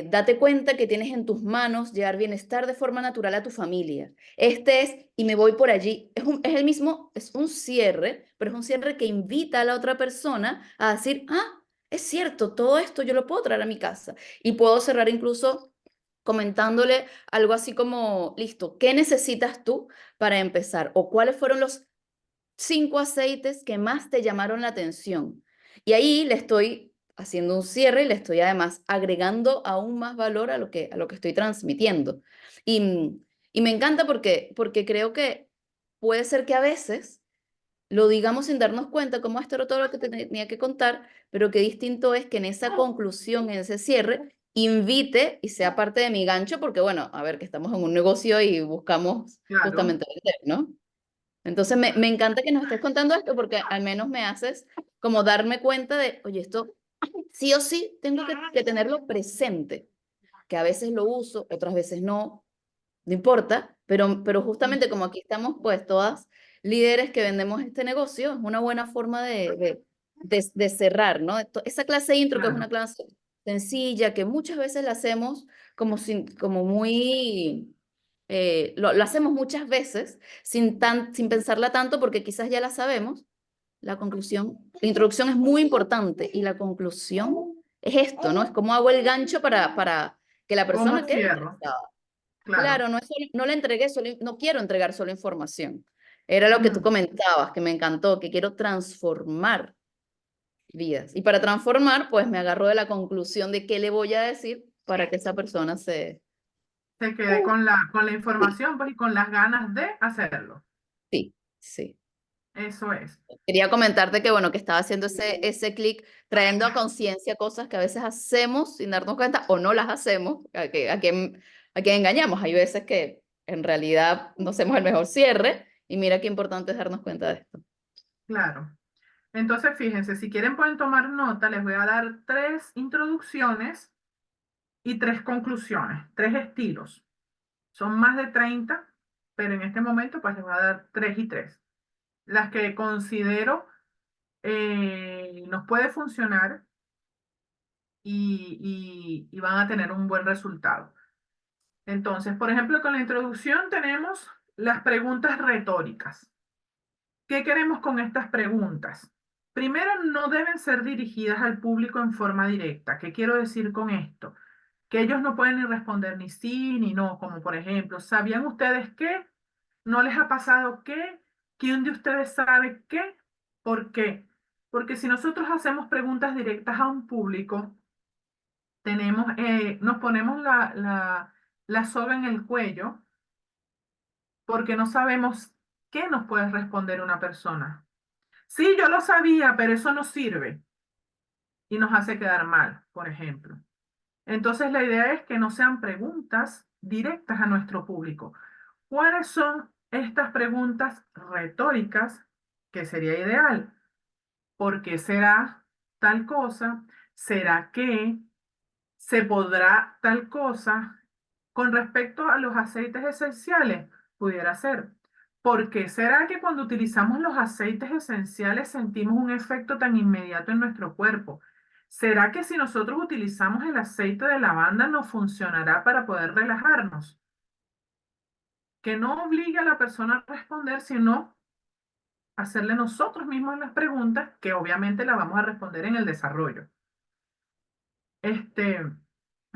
Date cuenta que tienes en tus manos llevar bienestar de forma natural a tu familia. Este es, y me voy por allí. Es el mismo, es un cierre, pero es un cierre que invita a la otra persona a decir, ah, es cierto, todo esto yo lo puedo traer a mi casa. Y puedo cerrar incluso comentándole algo así como, listo, ¿qué necesitas tú para empezar? ¿O cuáles fueron los 5 aceites que más te llamaron la atención? Y ahí le estoy haciendo un cierre y le estoy además agregando aún más valor a lo que estoy transmitiendo. Y, y me encanta porque creo que puede ser que a veces lo digamos sin darnos cuenta, como esto era todo lo que te tenía que contar, pero qué distinto es que en esa conclusión, en ese cierre, invite y sea parte de mi gancho, porque bueno, a ver, que estamos en un negocio y buscamos Claro, justamente vender, ¿no? Entonces me encanta que nos estés contando esto porque al menos me haces como darme cuenta de, oye, esto sí o sí tengo que tenerlo presente, que a veces lo uso, otras veces no, no importa, pero justamente como aquí estamos pues todas líderes que vendemos este negocio, es una buena forma de cerrar, ¿no? Esa clase intro que es una claro. clase sencilla, que muchas veces la hacemos como, como muy, lo hacemos muchas veces sin pensarla tanto porque quizás ya la sabemos. La conclusión, la introducción es muy importante y la conclusión es esto, ¿no? Es como hago el gancho para que la ¿Cómo persona quede cierro? interesada. Claro. Claro, no, no le entregué solo, no quiero entregar solo información. Era lo que tú Ujú. comentabas, que me encantó, que quiero transformar vidas. Y para transformar, pues me agarro de la conclusión de qué le voy a decir para que esa persona se... Se quede con la Sí, información, pues, y con las ganas de hacerlo. sí, sí. Eso es. Quería comentarte que, bueno, que estaba haciendo ese clic, trayendo a conciencia cosas que a veces hacemos sin darnos cuenta o no las hacemos, a quien engañamos. Hay veces que en realidad no hacemos el mejor cierre y mira qué importante es darnos cuenta de esto. Claro. Entonces, fíjense, si quieren pueden tomar nota, les voy a dar 3 introducciones y 3 conclusiones, 3 estilos. Son más de 30, pero en este momento pues les voy a dar 3 y 3. Las que considero nos puede funcionar y van a tener un buen resultado. Entonces, por ejemplo, con la introducción tenemos las preguntas retóricas. ¿Qué queremos con estas preguntas? Primero, no deben ser dirigidas al público en forma directa. ¿Qué quiero decir con esto? Que ellos no pueden ni responder ni sí ni no, como por ejemplo, ¿sabían ustedes qué? ¿No les ha pasado qué? ¿Quién de ustedes sabe qué? ¿Por qué? Porque si nosotros hacemos preguntas directas a un público, nos ponemos la soga en el cuello porque no sabemos qué nos puede responder una persona. Sí, yo lo sabía, pero eso no sirve y nos hace quedar mal, por ejemplo. Entonces, la idea es que no sean preguntas directas a nuestro público. ¿Cuáles son estas preguntas retóricas que sería ideal? ¿Por qué será tal cosa? ¿Será que se podrá tal cosa? Con respecto a los aceites esenciales, pudiera ser. ¿Por qué será que cuando utilizamos los aceites esenciales sentimos un efecto tan inmediato en nuestro cuerpo? ¿Será que si nosotros utilizamos el aceite de lavanda nos funcionará para poder relajarnos? Que no obligue a la persona a responder, sino hacerle nosotros mismos las preguntas, que obviamente las vamos a responder en el desarrollo. Este,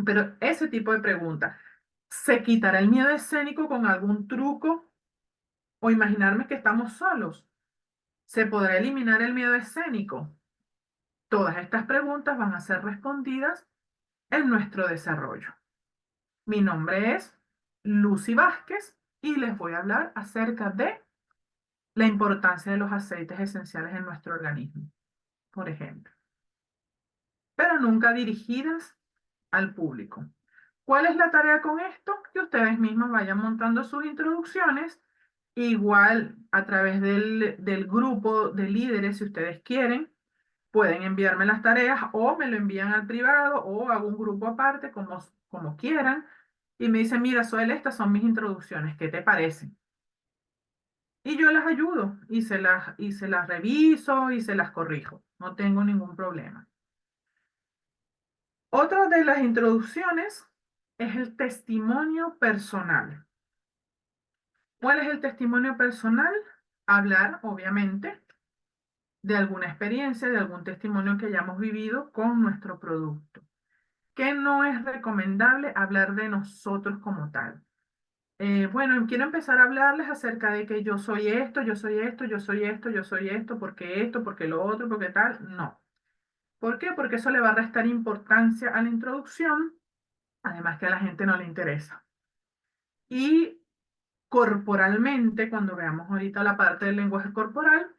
pero ese tipo de preguntas. ¿Se quitará el miedo escénico con algún truco o imaginarme que estamos solos? ¿Se podrá eliminar el miedo escénico? Todas estas preguntas van a ser respondidas en nuestro desarrollo. Mi nombre es Lucy Vázquez y les voy a hablar acerca de la importancia de los aceites esenciales en nuestro organismo, por ejemplo, pero nunca dirigidas al público. ¿Cuál es la tarea con esto? Que ustedes mismos vayan montando sus introducciones, igual a través del grupo de líderes, si ustedes quieren, pueden enviarme las tareas o me lo envían al privado o hago un grupo aparte, como quieran, y me dicen, mira, Zoel, estas son mis introducciones, ¿qué te parecen? Y yo las ayudo y se las reviso y se las corrijo, no tengo ningún problema. Otra de las introducciones es el testimonio personal. ¿Cuál es el testimonio personal? Hablar, obviamente, de alguna experiencia, de algún testimonio que hayamos vivido con nuestro producto. Que no es recomendable hablar de nosotros como tal. Bueno, quiero empezar a hablarles acerca de que yo soy esto, yo soy esto, yo soy esto, yo soy esto, porque lo otro, porque tal. No. ¿Por qué? Porque eso le va a restar importancia a la introducción, además que a la gente no le interesa. Y corporalmente, cuando veamos ahorita la parte del lenguaje corporal,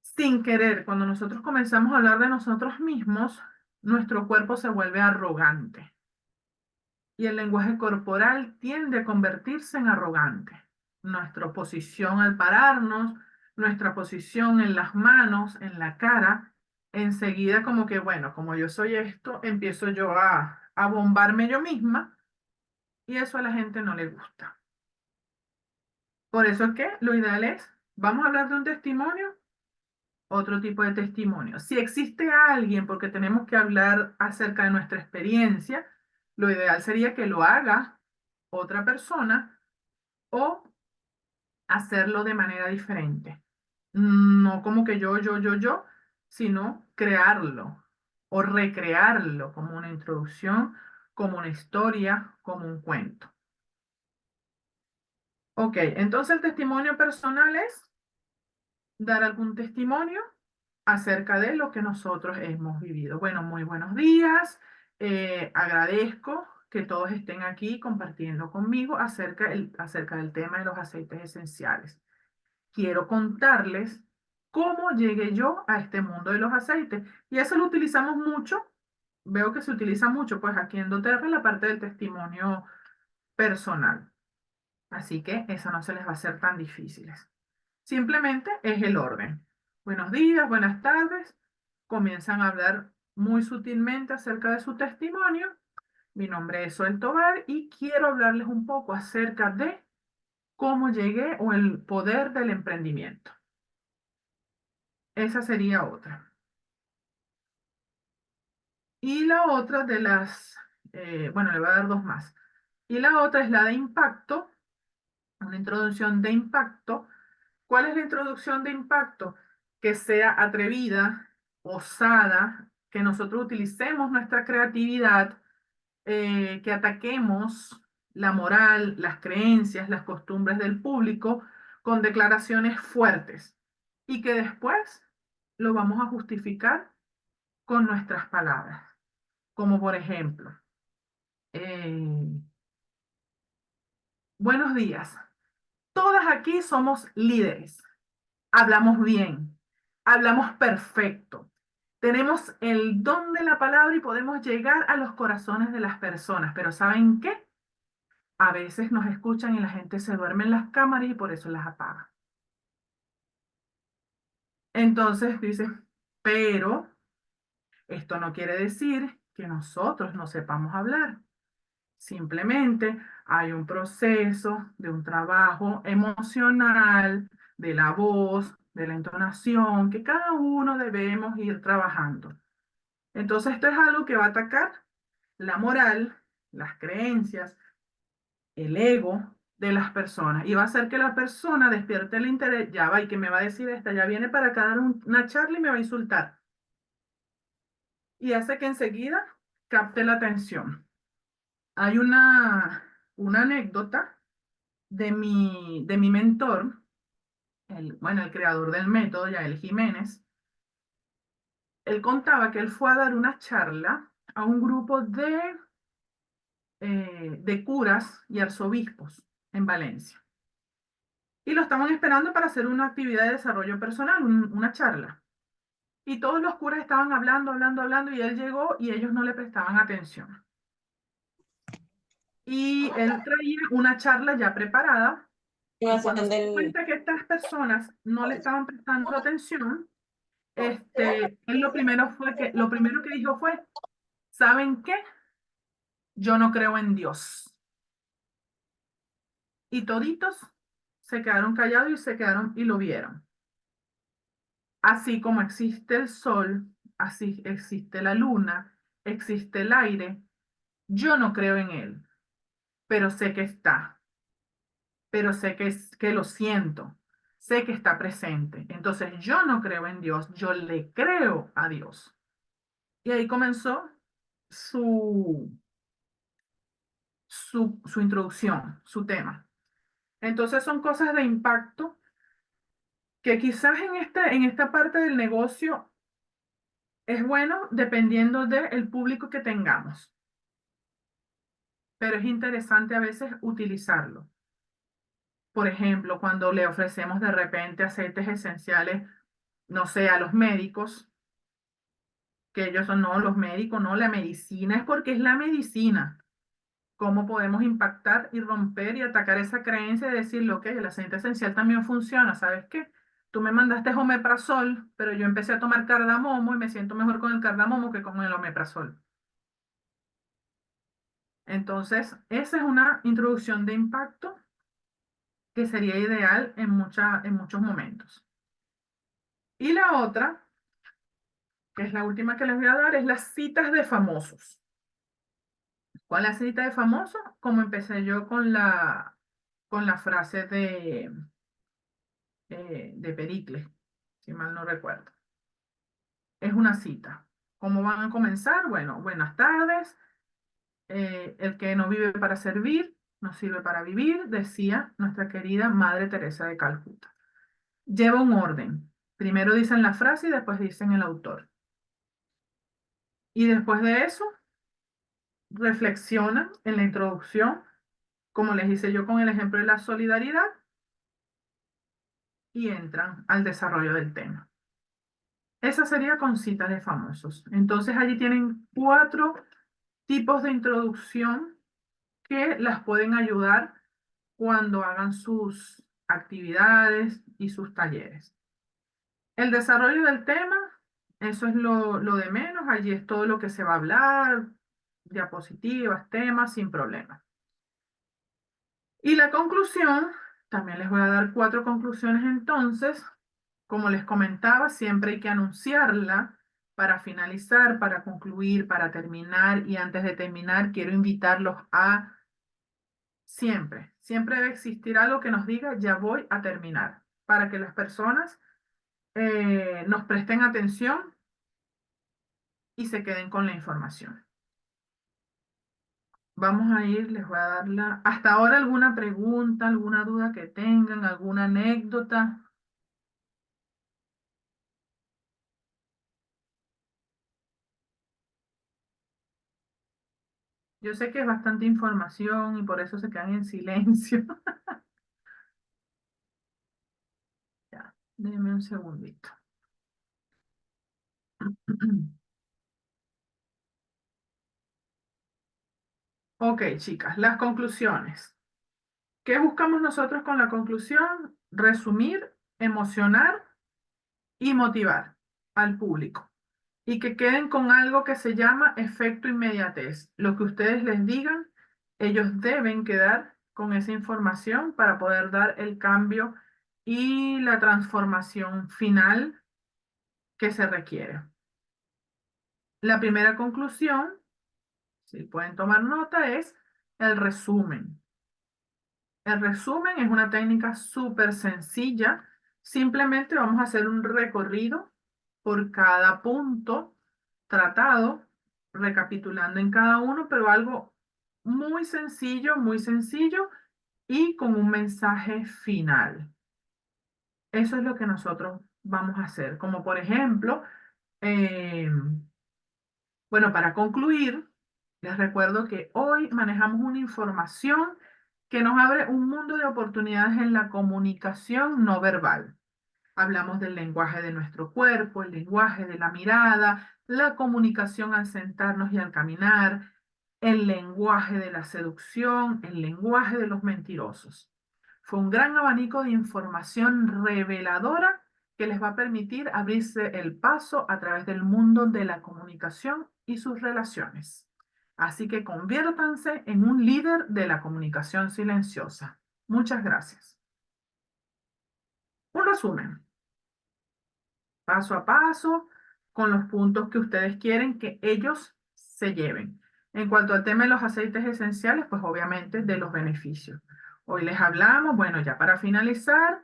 sin querer, cuando nosotros comenzamos a hablar de nosotros mismos, nuestro cuerpo se vuelve arrogante y el lenguaje corporal tiende a convertirse en arrogante. Nuestra posición al pararnos, nuestra posición en las manos, en la cara, enseguida como que, bueno, como yo soy esto, empiezo yo a bombarme yo misma y eso a la gente no le gusta. Por eso es que lo ideal es, vamos a hablar de un testimonio, otro tipo de testimonio. Si existe alguien, porque tenemos que hablar acerca de nuestra experiencia, lo ideal sería que lo haga otra persona o hacerlo de manera diferente. No como que yo, sino crearlo o recrearlo como una introducción, como una historia, como un cuento. Ok, entonces el testimonio personal es dar algún testimonio acerca de lo que nosotros hemos vivido. Bueno, muy buenos días. Agradezco que todos estén aquí compartiendo conmigo acerca del tema de los aceites esenciales. Quiero contarles cómo llegué yo a este mundo de los aceites. Y eso lo utilizamos mucho. Veo que se utiliza mucho, pues aquí en doTERRA, la parte del testimonio personal. Así que eso no se les va a hacer tan difíciles. Simplemente es el orden. Buenos días, buenas tardes. Comienzan a hablar muy sutilmente acerca de su testimonio. Mi nombre es Zoel Tovar y quiero hablarles un poco acerca de cómo llegué o el poder del emprendimiento. Esa sería otra. Y la otra bueno, le voy a dar dos más. Y la otra es la de impacto, una introducción de impacto. ¿Cuál es la introducción de impacto? Que sea atrevida, osada, que nosotros utilicemos nuestra creatividad, que ataquemos la moral, las creencias, las costumbres del público con declaraciones fuertes y que después lo vamos a justificar con nuestras palabras, como por ejemplo, eh, buenos días, todas aquí somos líderes. Hablamos bien, hablamos perfecto. Tenemos el don de la palabra y podemos llegar a los corazones de las personas, pero ¿saben qué? A veces nos escuchan y la gente se duerme en las cámaras y por eso las apaga. Entonces dice, pero esto no quiere decir que nosotros no sepamos hablar. Simplemente hay un proceso de un trabajo emocional, de la voz, de la entonación, que cada uno debemos ir trabajando. Entonces, esto es algo que va a atacar la moral, las creencias, el ego de las personas y va a hacer que la persona despierte el interés, ya va y que me va a decir esta, ya viene para acá a dar una charla y me va a insultar. Y hace que enseguida capte la atención. Hay una anécdota de mi mentor, bueno, el creador del método, Yael Jiménez. Él contaba que él fue a dar una charla a un grupo de curas y arzobispos en Valencia. Y lo estaban esperando para hacer una actividad de desarrollo personal, una charla. Y todos los curas estaban hablando, hablando, hablando, y él llegó y ellos no le prestaban atención. Y él traía una charla ya preparada, y cuando Animación se dio del... cuenta que estas personas no le estaban prestando atención, él lo primero que dijo fue, ¿saben qué? Yo no creo en Dios. Y toditos se quedaron callados y se quedaron y lo vieron. Así como existe el sol, así existe la luna, existe el aire, yo no creo en él, pero sé que está, pero sé que lo siento, sé que está presente. Entonces yo no creo en Dios, yo le creo a Dios. Y ahí comenzó su, su introducción, su tema. Entonces son cosas de impacto que quizás en esta parte del negocio es bueno dependiendo del público que tengamos, pero es interesante a veces utilizarlo. Por ejemplo, cuando le ofrecemos de repente aceites esenciales, no sé, a los médicos, que ellos son, no, los médicos, no, la medicina es porque es la medicina. ¿Cómo podemos impactar y romper y atacar esa creencia y decirle, ok, el aceite esencial también funciona, ¿sabes qué? Tú me mandaste omeprazol, pero yo empecé a tomar cardamomo y me siento mejor con el cardamomo que con el omeprazol. Entonces, esa es una introducción de impacto que sería ideal en muchos momentos. Y la otra, que es la última que les voy a dar, es las citas de famosos. ¿Cuál es la cita de famosos? Como empecé yo con la frase de Pericles, si mal no recuerdo. Es una cita. ¿Cómo van a comenzar? Bueno, buenas tardes. El que no vive para servir, no sirve para vivir, decía nuestra querida Madre Teresa de Calcuta. Lleva un orden. Primero dicen la frase y después dicen el autor. Y después de eso, reflexionan en la introducción, como les hice yo con el ejemplo de la solidaridad, y entran al desarrollo del tema. Esa sería con citas de famosos. Entonces allí tienen 4 tipos de introducción que las pueden ayudar cuando hagan sus actividades y sus talleres. El desarrollo del tema, eso es lo de menos. Allí es todo lo que se va a hablar, diapositivas, temas, sin problema. Y la conclusión, también les voy a dar 4 conclusiones entonces. Como les comentaba, siempre hay que anunciarla para finalizar, para concluir, para terminar. Y antes de terminar, quiero invitarlos a siempre debe existir algo que nos diga, ya voy a terminar, para que las personas nos presten atención y se queden con la información. Vamos a ir, les voy a dar hasta ahora alguna pregunta, alguna duda que tengan, alguna anécdota. Yo sé que es bastante información y por eso se quedan en silencio. Ya, denme un segundito. Ok, chicas, las conclusiones. ¿Qué buscamos nosotros con la conclusión? Resumir, emocionar y motivar al público. Y que queden con algo que se llama efecto inmediatez. Lo que ustedes les digan, ellos deben quedar con esa información para poder dar el cambio y la transformación final que se requiere. La primera conclusión, si pueden tomar nota, es el resumen. El resumen es una técnica súper sencilla. Simplemente vamos a hacer un recorrido por cada punto tratado, recapitulando en cada uno, pero algo muy sencillo y con un mensaje final. Eso es lo que nosotros vamos a hacer. Como por ejemplo, eh, bueno, para concluir, les recuerdo que hoy manejamos una información que nos abre un mundo de oportunidades en la comunicación no verbal. Hablamos del lenguaje de nuestro cuerpo, el lenguaje de la mirada, la comunicación al sentarnos y al caminar, el lenguaje de la seducción, el lenguaje de los mentirosos. Fue un gran abanico de información reveladora que les va a permitir abrirse el paso a través del mundo de la comunicación y sus relaciones. Así que conviértanse en un líder de la comunicación silenciosa. Muchas gracias. Un resumen, paso a paso, con los puntos que ustedes quieren que ellos se lleven. En cuanto al tema de los aceites esenciales, pues obviamente de los beneficios. Hoy les hablamos, bueno, ya para finalizar,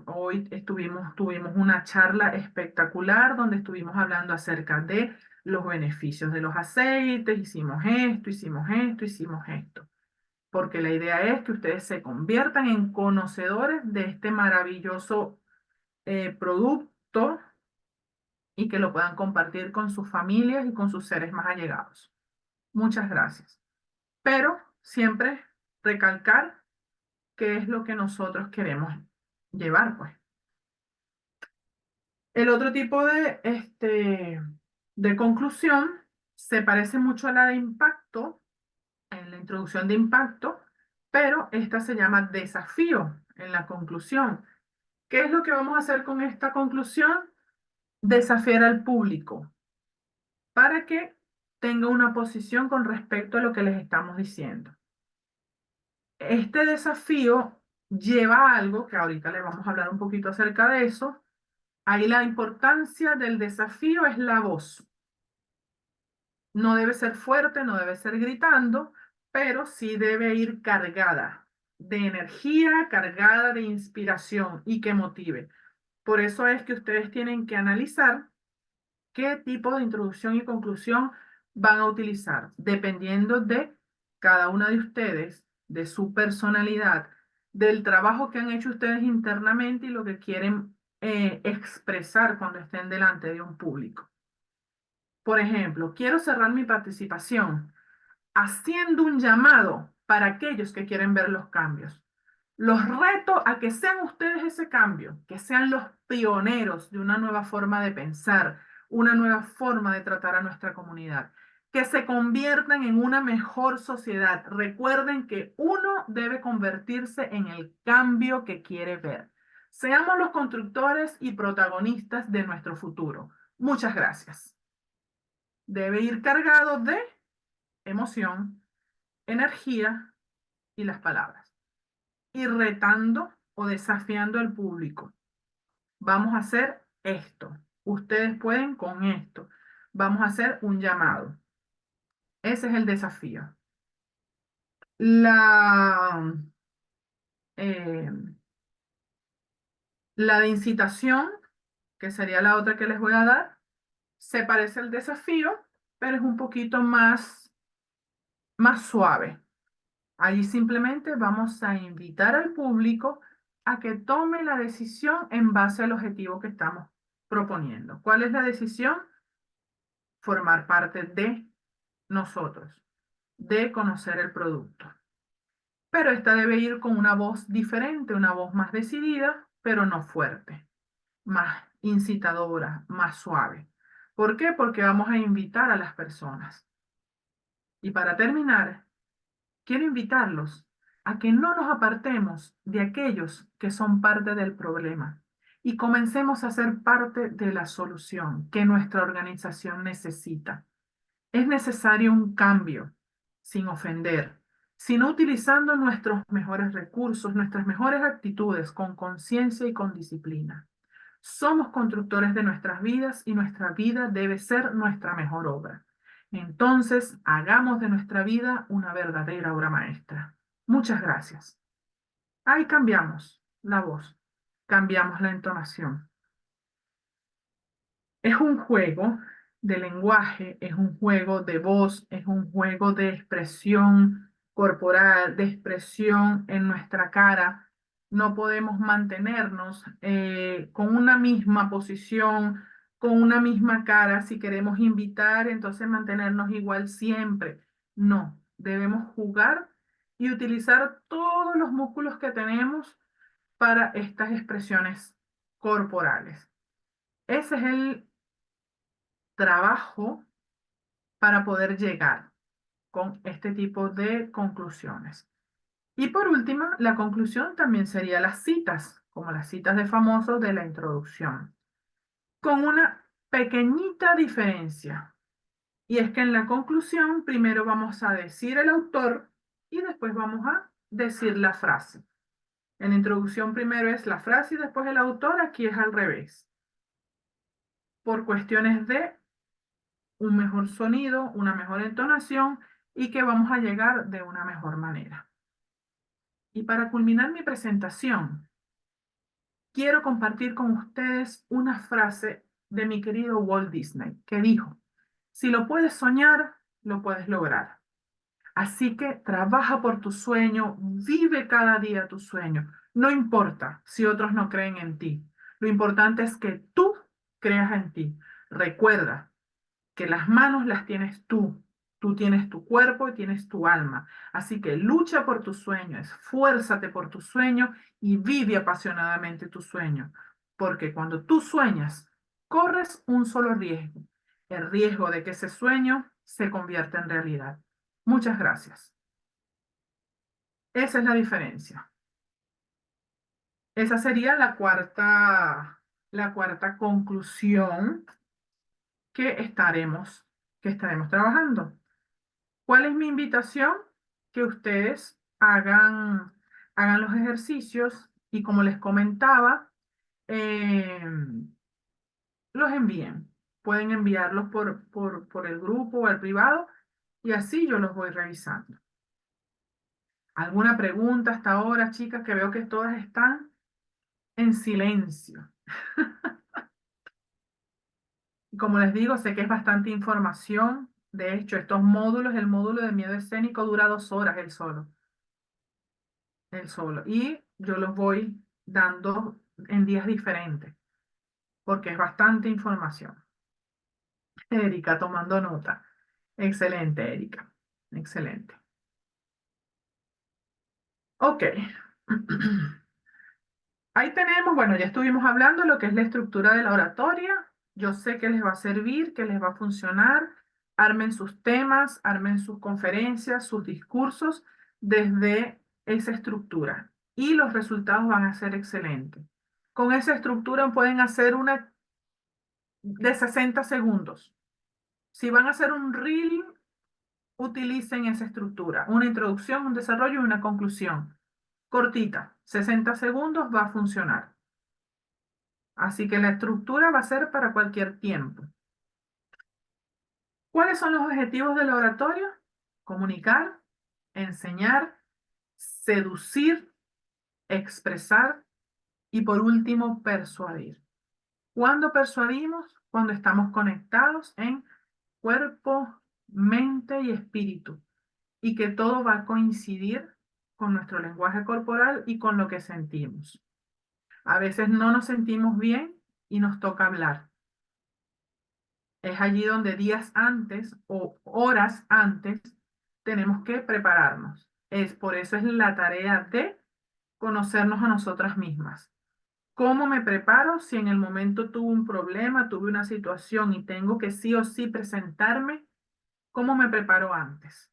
hoy tuvimos una charla espectacular donde estuvimos hablando acerca de los beneficios de los aceites, hicimos esto, hicimos esto. Porque la idea es que ustedes se conviertan en conocedores de este maravilloso producto y que lo puedan compartir con sus familias y con sus seres más allegados. Muchas gracias. Pero siempre recalcar qué es lo que nosotros queremos llevar, pues. El otro tipo de conclusión se parece mucho a la de impacto, en la introducción de impacto, pero esta se llama desafío en la conclusión. ¿Qué es lo que vamos a hacer con esta conclusión? Desafiar al público para que tenga una posición con respecto a lo que les estamos diciendo. Este desafío lleva a algo que ahorita les vamos a hablar un poquito acerca de eso. Ahí la importancia del desafío es la voz. No debe ser fuerte, no debe ser gritando, pero sí debe ir cargada de energía, cargada de inspiración y que motive. Por eso es que ustedes tienen que analizar qué tipo de introducción y conclusión van a utilizar, dependiendo de cada una de ustedes, de su personalidad, del trabajo que han hecho ustedes internamente y lo que quieren expresar cuando estén delante de un público. Por ejemplo, quiero cerrar mi participación haciendo un llamado para aquellos que quieren ver los cambios. Los reto a que sean ustedes ese cambio, que sean los pioneros de una nueva forma de pensar, una nueva forma de tratar a nuestra comunidad, que se conviertan en una mejor sociedad. Recuerden que uno debe convertirse en el cambio que quiere ver. Seamos los constructores y protagonistas de nuestro futuro. Muchas gracias. Debe ir cargado de emoción, energía y las palabras. Y retando o desafiando al público. Vamos a hacer esto. Ustedes pueden con esto. Vamos a hacer un llamado. Ese es el desafío. La, eh, la de incitación, que sería la otra que les voy a dar, se parece al desafío, pero es un poquito más suave. Allí simplemente vamos a invitar al público a que tome la decisión en base al objetivo que estamos proponiendo. ¿Cuál es la decisión? Formar parte de nosotros, de conocer el producto. Pero esta debe ir con una voz diferente, una voz más decidida, pero no fuerte, más incitadora, más suave. ¿Por qué? Porque vamos a invitar a las personas. Y para terminar, quiero invitarlos a que no nos apartemos de aquellos que son parte del problema y comencemos a ser parte de la solución que nuestra organización necesita. Es necesario un cambio, sin ofender, sino utilizando nuestros mejores recursos, nuestras mejores actitudes, con conciencia y con disciplina. Somos constructores de nuestras vidas y nuestra vida debe ser nuestra mejor obra. Entonces, hagamos de nuestra vida una verdadera obra maestra. Muchas gracias. Ahí cambiamos la voz, cambiamos la entonación. Es un juego de lenguaje, es un juego de voz, es un juego de expresión corporal, de expresión en nuestra cara. No podemos mantenernos con una misma posición, con una misma cara. Si queremos invitar, entonces mantenernos igual siempre. No, debemos jugar y utilizar todos los músculos que tenemos para estas expresiones corporales. Ese es el trabajo para poder llegar con este tipo de conclusiones. Y por último, la conclusión también sería las citas, como las citas de famosos de la introducción, con una pequeñita diferencia. Y es que en la conclusión primero vamos a decir el autor y después vamos a decir la frase. En la introducción primero es la frase y después el autor, aquí es al revés. Por cuestiones de un mejor sonido, una mejor entonación y que vamos a llegar de una mejor manera. Y para culminar mi presentación, quiero compartir con ustedes una frase de mi querido Walt Disney, que dijo, si lo puedes soñar, lo puedes lograr. Así que trabaja por tu sueño, vive cada día tu sueño. No importa si otros no creen en ti. Lo importante es que tú creas en ti. Recuerda, que las manos las tienes tú. Tú tienes tu cuerpo y tienes tu alma. Así que lucha por tu sueño, esfuérzate por tu sueño y vive apasionadamente tu sueño. Porque cuando tú sueñas, corres un solo riesgo, el riesgo de que ese sueño se convierta en realidad. Muchas gracias. Esa es la diferencia. Esa sería la cuarta conclusión que estaremos trabajando. ¿Cuál es mi invitación? Que ustedes hagan los ejercicios y como les comentaba, eh, los envíen. Pueden enviarlos por el grupo o al privado y así yo los voy revisando. ¿Alguna pregunta hasta ahora, chicas? Que veo que todas están en silencio. Y como les digo, sé que es bastante información. De hecho, estos módulos, el módulo de miedo escénico dura 2 horas el solo. Y yo los voy dando en días diferentes, porque es bastante información. Erika, tomando nota. Excelente, Erika. Excelente. Ok. Ahí tenemos, bueno, ya estuvimos hablando de lo que es la estructura de la oratoria. Yo sé que les va a servir, que les va a funcionar. Armen sus temas, armen sus conferencias, sus discursos desde esa estructura. Y los resultados van a ser excelentes. Con esa estructura pueden hacer una de 60 segundos. Si van a hacer un reel, utilicen esa estructura. Una introducción, un desarrollo y una conclusión. Cortita, 60 segundos va a funcionar. Así que la estructura va a ser para cualquier tiempo. ¿Cuáles son los objetivos del oratorio? Comunicar, enseñar, seducir, expresar y por último persuadir. ¿Cuándo persuadimos? Cuando estamos conectados en cuerpo, mente y espíritu y que todo va a coincidir con nuestro lenguaje corporal y con lo que sentimos. A veces no nos sentimos bien y nos toca hablar. Es allí donde días antes o horas antes tenemos que prepararnos. Por eso es la tarea de conocernos a nosotras mismas. ¿Cómo me preparo si en el momento tuve un problema, tuve una situación y tengo que sí o sí presentarme? ¿Cómo me preparo antes?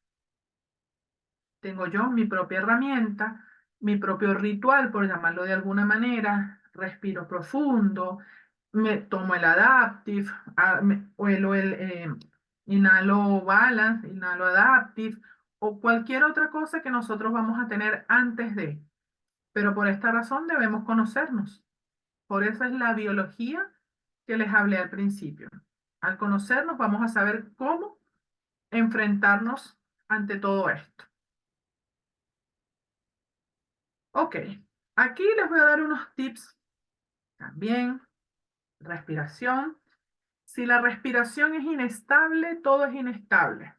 tengo yo mi propia herramienta, mi propio ritual, por llamarlo de alguna manera. Respiro profundo, me tomo el Adaptive, huelo inhalo Balance, inhalo Adaptive, o cualquier otra cosa que nosotros vamos a tener antes de. Pero por esta razón debemos conocernos. Por eso es la biología que les hablé al principio. Al conocernos vamos a saber cómo enfrentarnos ante todo esto. Ok, aquí les voy a dar unos tips también. Respiración. Si la respiración es inestable, todo es inestable.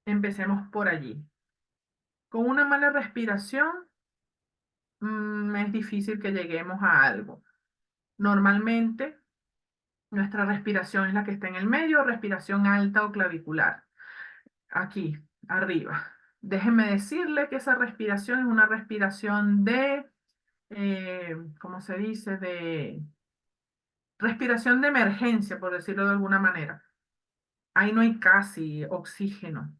Empecemos por allí. Con una mala respiración, es difícil que lleguemos a algo. Normalmente, nuestra respiración es la que está en el medio, respiración alta o clavicular. Aquí, arriba. Déjenme decirle que esa respiración es una respiración de, ¿cómo se dice? De respiración de emergencia, por decirlo de alguna manera. Ahí no hay casi oxígeno.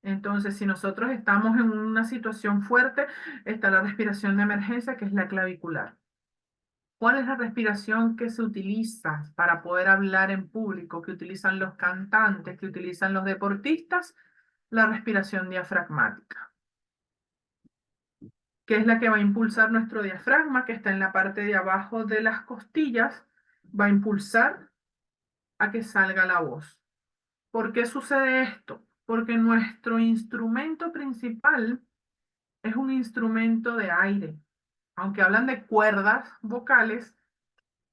Entonces, si nosotros estamos en una situación fuerte, está la respiración de emergencia, que es la clavicular. ¿Cuál es la respiración que se utiliza para poder hablar en público, que utilizan los cantantes, que utilizan los deportistas? La respiración diafragmática, que es la que va a impulsar nuestro diafragma, que está en la parte de abajo de las costillas, va a impulsar a que salga la voz. ¿Por qué sucede esto? Porque nuestro instrumento principal es un instrumento de aire. Aunque hablan de cuerdas vocales,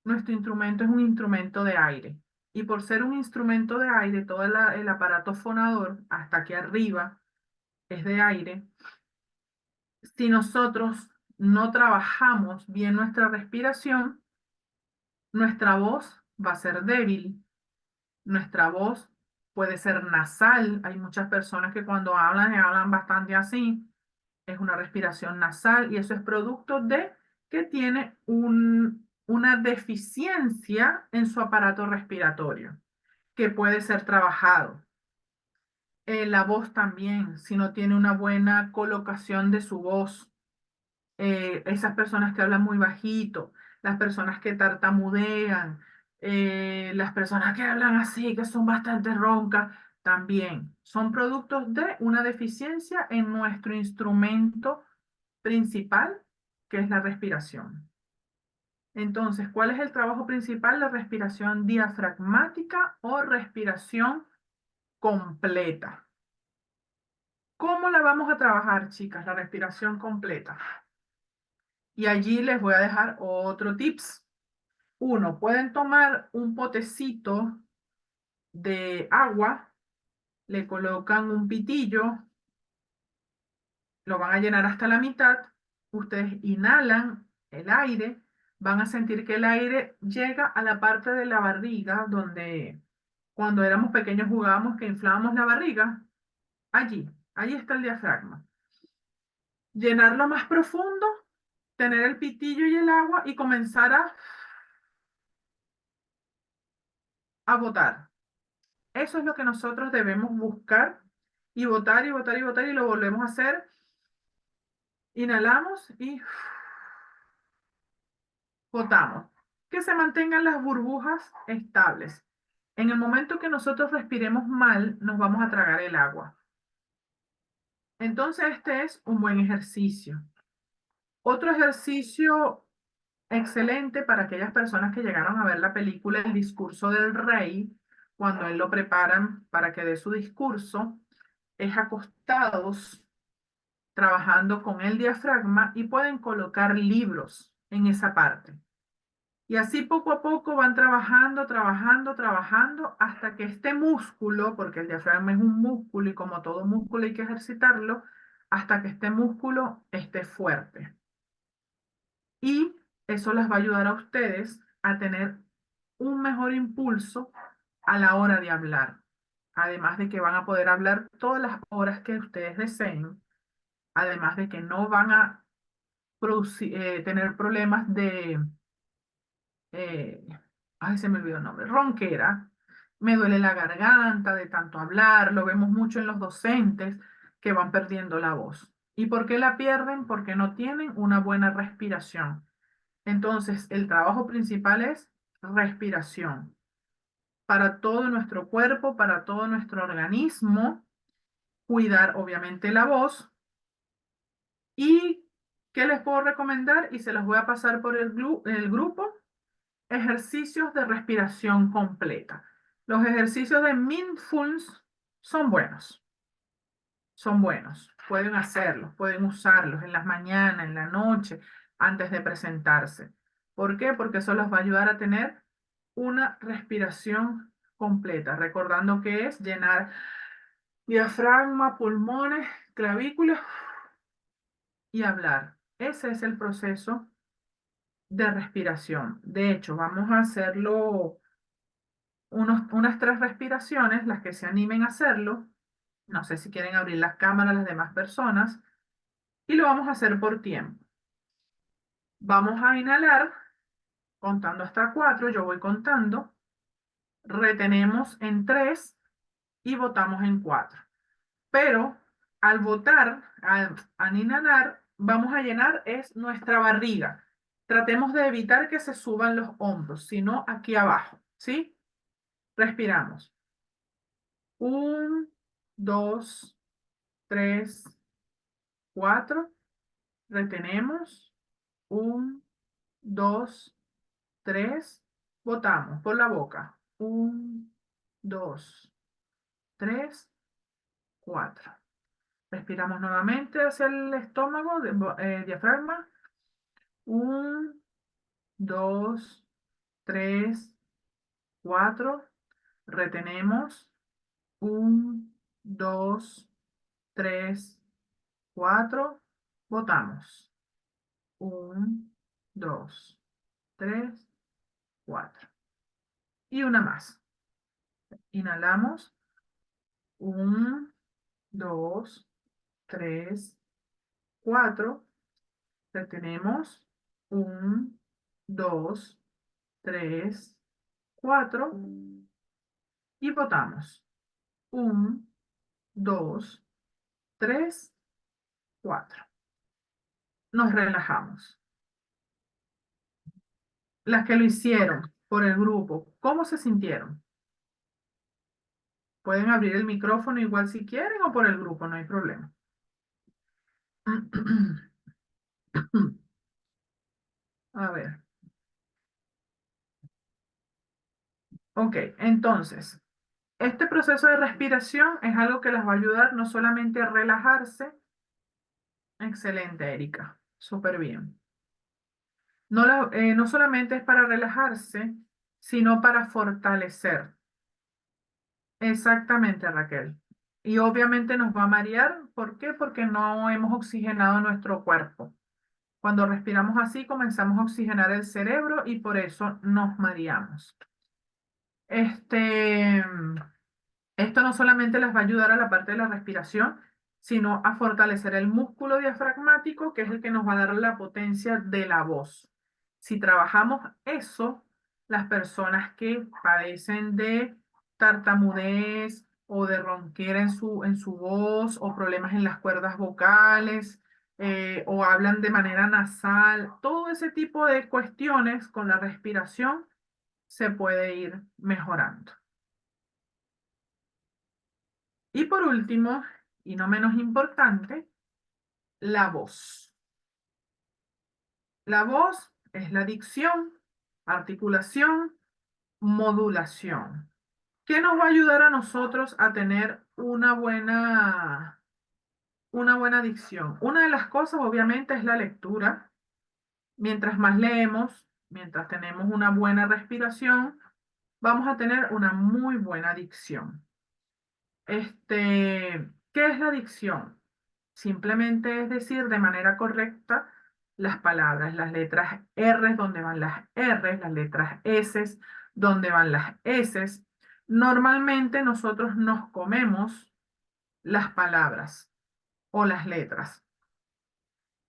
nuestro instrumento es un instrumento de aire. Y por ser un instrumento de aire, todo el aparato fonador, hasta aquí arriba, es de aire. Si nosotros no trabajamos bien nuestra respiración, nuestra voz va a ser débil, nuestra voz puede ser nasal. Hay muchas personas que cuando hablan bastante así. Es una respiración nasal y eso es producto de que tiene una deficiencia en su aparato respiratorio, que puede ser trabajado. La voz también, si no tiene una buena colocación de su voz, esas personas que hablan muy bajito, las personas que tartamudean, las personas que hablan así, que son bastante roncas, también son productos de una deficiencia en nuestro instrumento principal, que es la respiración. Entonces, ¿cuál es el trabajo principal? La respiración diafragmática o respiración completa. ¿Cómo la vamos a trabajar, chicas? La respiración completa. Y allí les voy a dejar otro tips. Uno, pueden tomar un potecito de agua, le colocan un pitillo, lo van a llenar hasta la mitad, ustedes inhalan el aire, van a sentir que el aire llega a la parte de la barriga donde cuando éramos pequeños jugábamos que inflábamos la barriga, allí está el diafragma. Llenarlo más profundo, tener el pitillo y el agua y comenzar a botar. Eso es lo que nosotros debemos buscar y botar y botar y botar y lo volvemos a hacer. Inhalamos y botamos. Que se mantengan las burbujas estables. En el momento que nosotros respiremos mal, nos vamos a tragar el agua. Entonces, este es un buen ejercicio. Otro ejercicio excelente para aquellas personas que llegaron a ver la película El discurso del rey, cuando él lo preparan para que dé su discurso, es acostados, trabajando con el diafragma y pueden colocar libros en esa parte. Y así poco a poco van trabajando, trabajando, trabajando hasta que este músculo, porque el diafragma es un músculo y como todo músculo hay que ejercitarlo, hasta que este músculo esté fuerte. Y eso les va a ayudar a ustedes a tener un mejor impulso a la hora de hablar. Además de que van a poder hablar todas las horas que ustedes deseen. Además de que no van a tener problemas de eh, ay, se me olvidó el nombre, ronquera, me duele la garganta de tanto hablar, lo vemos mucho en los docentes que van perdiendo la voz. ¿Y por qué la pierden? Porque no tienen una buena respiración. Entonces, el trabajo principal es respiración para todo nuestro cuerpo, para todo nuestro organismo, cuidar obviamente la voz. ¿Y qué les puedo recomendar? Y se los voy a pasar por el grupo, ejercicios de respiración completa. Los ejercicios de mindfulness son buenos, son buenos. Pueden hacerlos, pueden usarlos en las mañanas, en la noche, antes de presentarse. ¿Por qué? Porque eso los va a ayudar a tener una respiración completa, recordando que es llenar diafragma, pulmones, clavículas y hablar. Ese es el proceso de respiración. De hecho, vamos a hacerlo unas 3 respiraciones, las que se animen a hacerlo. No sé si quieren abrir las cámaras las demás personas. Y lo vamos a hacer por tiempo. Vamos a inhalar contando hasta 4. Yo voy contando. Retenemos en 3 y botamos en 4. Pero al botar, al inhalar, vamos a llenar es nuestra barriga. Tratemos de evitar que se suban los hombros, sino aquí abajo, ¿sí? Respiramos. 1, 2, 3, 4. Retenemos. 1, 2, 3. Botamos por la boca. 1, 2, 3, 4. Respiramos nuevamente hacia el estómago, diafragma. 1, 2, 3, 4. Retenemos. 1, 2, 3, 4. Botamos. 1, 2, 3, 4. Y una más. Inhalamos. 1, 2, 3, 4. Retenemos. 1, 2, 3, 4. Y botamos. 1, 2, 3, 4. Nos relajamos. Las que lo hicieron por el grupo, ¿cómo se sintieron? Pueden abrir el micrófono igual si quieren o por el grupo, no hay problema. A ver. Ok, entonces, este proceso de respiración es algo que les va a ayudar no solamente a relajarse. Excelente, Erika. Súper bien. No, no solamente es para relajarse, sino para fortalecer. Exactamente, Raquel. Y obviamente nos va a marear. ¿Por qué? Porque no hemos oxigenado nuestro cuerpo. Cuando respiramos así, comenzamos a oxigenar el cerebro y por eso nos mareamos. Este, Esto no solamente les va a ayudar a la parte de la respiración, sino a fortalecer el músculo diafragmático, que es el que nos va a dar la potencia de la voz. Si trabajamos eso, las personas que padecen de tartamudez o de ronquera en su voz o problemas en las cuerdas vocales o hablan de manera nasal, todo ese tipo de cuestiones con la respiración se puede ir mejorando. Y por último, y no menos importante, la voz. La voz es la dicción, articulación, modulación. ¿Qué nos va a ayudar a nosotros a tener una buena dicción? Una de las cosas, obviamente, es la lectura. Mientras más leemos, mientras tenemos una buena respiración, vamos a tener una muy buena dicción. ¿Qué es la dicción? Simplemente es decir de manera correcta las palabras, las letras R donde van las R, las letras S donde van las S. Normalmente nosotros nos comemos las palabras o las letras.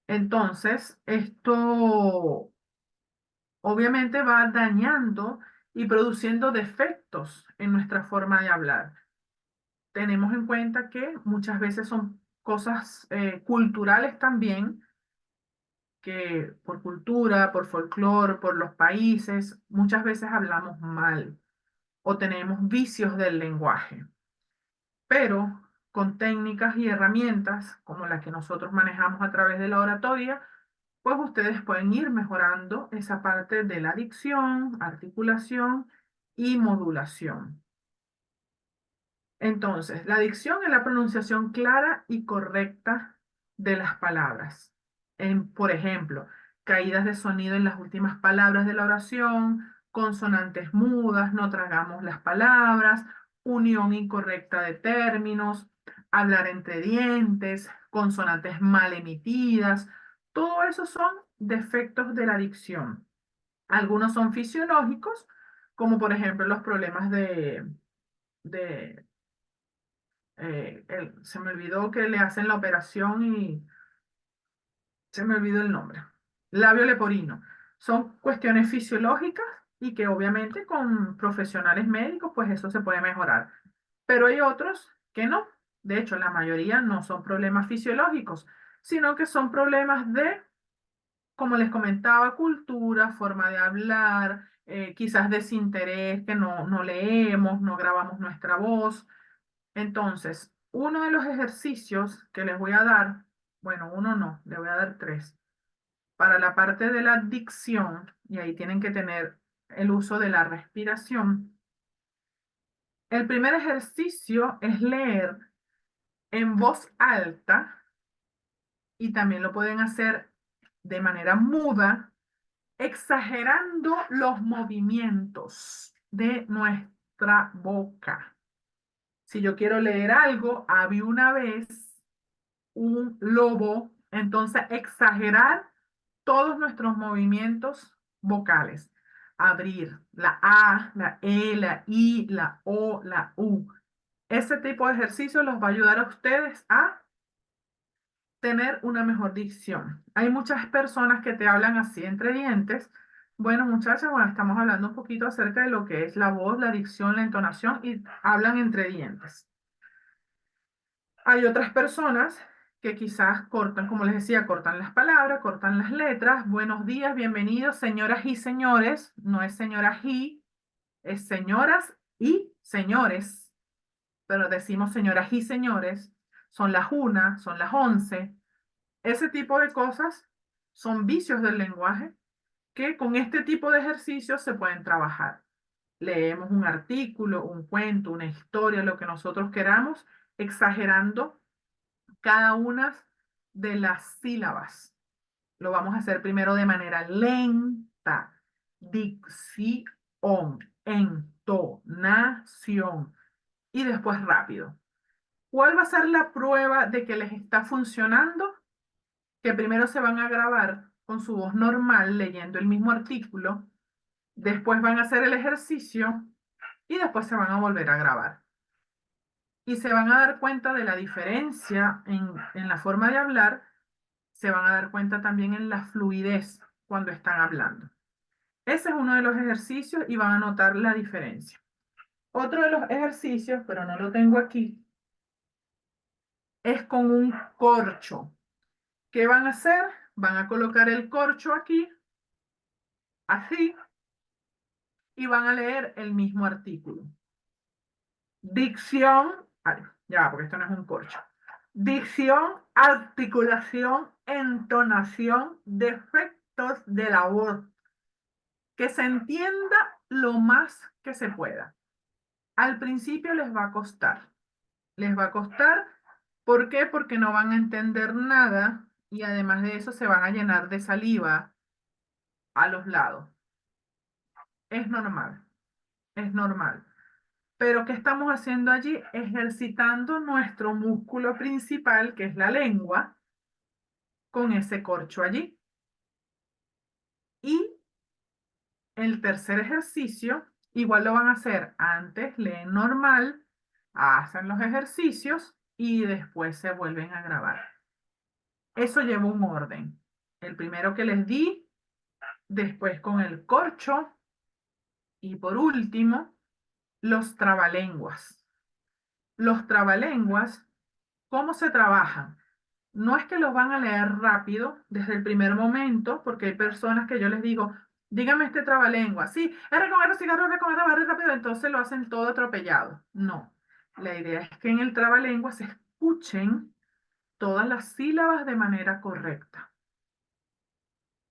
Entonces, esto obviamente va dañando y produciendo defectos en nuestra forma de hablar. Tenemos en cuenta que muchas veces son cosas culturales también, que por cultura, por folclore, por los países, muchas veces hablamos mal o tenemos vicios del lenguaje, pero con técnicas y herramientas como las que nosotros manejamos a través de la oratoria, pues ustedes pueden ir mejorando esa parte de la dicción, articulación y modulación. Entonces, la dicción es la pronunciación clara y correcta de las palabras. Por ejemplo, caídas de sonido en las últimas palabras de la oración, consonantes mudas, no tragamos las palabras, unión incorrecta de términos, hablar entre dientes, consonantes mal emitidas. Todo eso son defectos de la dicción. Algunos son fisiológicos, como por ejemplo los problemas de se me olvidó que le hacen la operación y se me olvidó el nombre. Labio leporino. Son cuestiones fisiológicas y que obviamente con profesionales médicos, pues eso se puede mejorar. Pero hay otros que no. De hecho, la mayoría no son problemas fisiológicos, sino que son problemas de, como les comentaba, cultura, forma de hablar, quizás desinterés, que no leemos, no grabamos nuestra voz. Entonces, uno de los ejercicios que les voy a dar, bueno, uno no, le voy a dar tres. Para la parte de la dicción, y ahí tienen que tener el uso de la respiración. El primer ejercicio es leer en voz alta y también lo pueden hacer de manera muda, exagerando los movimientos de nuestra boca. Si yo quiero leer algo, había una vez un lobo, entonces exagerar todos nuestros movimientos vocales. Abrir la A, la E, la I, la O, la U. Ese tipo de ejercicio los va a ayudar a ustedes a tener una mejor dicción. Hay muchas personas que te hablan así entre dientes. Bueno, muchachas, bueno, estamos hablando un poquito acerca de lo que es la voz, la dicción, la entonación y hablan entre dientes. Hay otras personas que quizás cortan, como les decía, cortan las palabras, cortan las letras. Buenos días, bienvenidos, señoras y señores. No es señora y, es señoras y señores. Pero decimos señoras y señores. Son las 1, son las 11. Ese tipo de cosas son vicios del lenguaje que con este tipo de ejercicios se pueden trabajar. Leemos un artículo, un cuento, una historia, lo que nosotros queramos, exagerando cada una de las sílabas. Lo vamos a hacer primero de manera lenta. Dicción, entonación y después rápido. ¿Cuál va a ser la prueba de que les está funcionando? Que primero se van a grabar con su voz normal leyendo el mismo artículo, después van a hacer el ejercicio y después se van a volver a grabar. Y se van a dar cuenta de la diferencia en la forma de hablar, se van a dar cuenta también en la fluidez cuando están hablando. Ese es uno de los ejercicios y van a notar la diferencia. Otro de los ejercicios, pero no lo tengo aquí, es con un corcho. ¿Qué van a hacer? Van a colocar el corcho aquí, así, y van a leer el mismo artículo. Dicción, ay, ya, porque esto no es un corcho. Dicción, articulación, entonación, defectos de la voz. Que se entienda lo más que se pueda. Al principio les va a costar. Les va a costar, ¿por qué? Porque no van a entender nada y además de eso se van a llenar de saliva a los lados. Es normal, es normal. Pero ¿qué estamos haciendo allí? Ejercitando nuestro músculo principal, que es la lengua, con ese corcho allí. Y el tercer ejercicio, igual lo van a hacer antes, leen normal, hacen los ejercicios y después se vuelven a grabar. Eso lleva un orden. El primero que les di, después con el corcho y por último, los trabalenguas. Los trabalenguas ¿Cómo se trabajan? No es que los van a leer rápido desde el primer momento, porque hay personas que yo les digo, dígame este trabalengua. Sí, R con R, cigarro, R con R, barre rápido, entonces lo hacen todo atropellado. No, la idea es que en el trabalengua se escuchen todas las sílabas de manera correcta.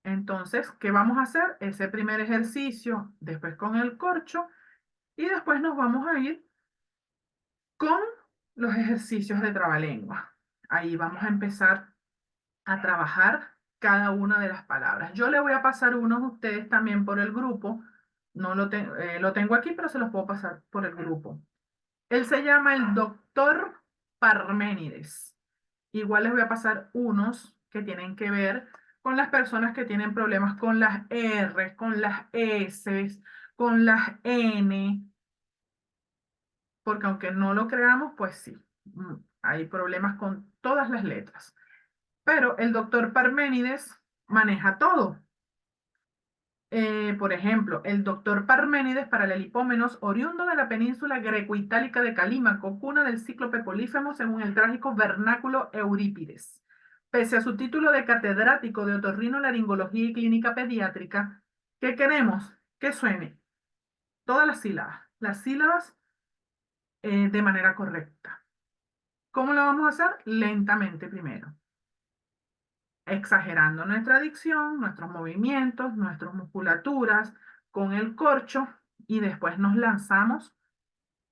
Entonces, ¿qué vamos a hacer? Ese primer ejercicio, después con el corcho, y después nos vamos a ir con los ejercicios de trabalengua. Ahí vamos a empezar a trabajar cada una de las palabras. Yo le voy a pasar unos a ustedes también por el grupo. No lo tengo aquí, pero se los puedo pasar por el grupo. Él se llama el doctor Parménides. Igual les voy a pasar unos que tienen que ver con las personas que tienen problemas con las R, con las S, con las N, porque aunque no lo creamos, pues sí, hay problemas con todas las letras. Pero el doctor Parménides maneja todo. Por ejemplo, el doctor Parménides, paralelipómenos, oriundo de la península greco-itálica de Calímaco, cuna del cíclope Polífemo, según el trágico vernáculo Eurípides. Pese a su título de catedrático de otorrinolaringología y clínica pediátrica, ¿qué queremos? Que suene todas las sílabas de manera correcta. ¿Cómo lo vamos a hacer? Lentamente primero, exagerando nuestra dicción, nuestros movimientos, nuestras musculaturas con el corcho y después nos lanzamos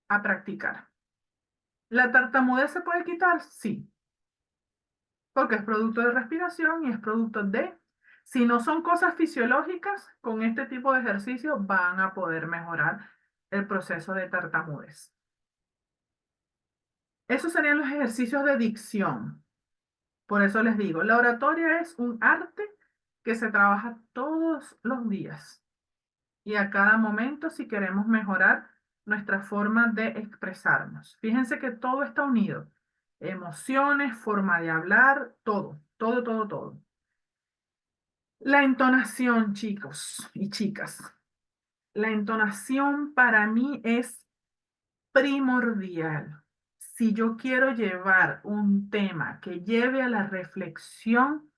a practicar. ¿La tartamudez se puede quitar? Sí, porque es producto de respiración y es producto de... Si no son cosas fisiológicas, con este tipo de ejercicio van a poder mejorar el proceso de tartamudez. Esos serían los ejercicios de dicción. Por eso les digo, la oratoria es un arte que se trabaja todos los días y a cada momento si queremos mejorar nuestra forma de expresarnos. Fíjense que todo está unido. Emociones, forma de hablar, todo, todo, todo, todo. La entonación, chicos y chicas. La entonación para mí es primordial. Si yo quiero llevar un tema que lleve a la reflexión,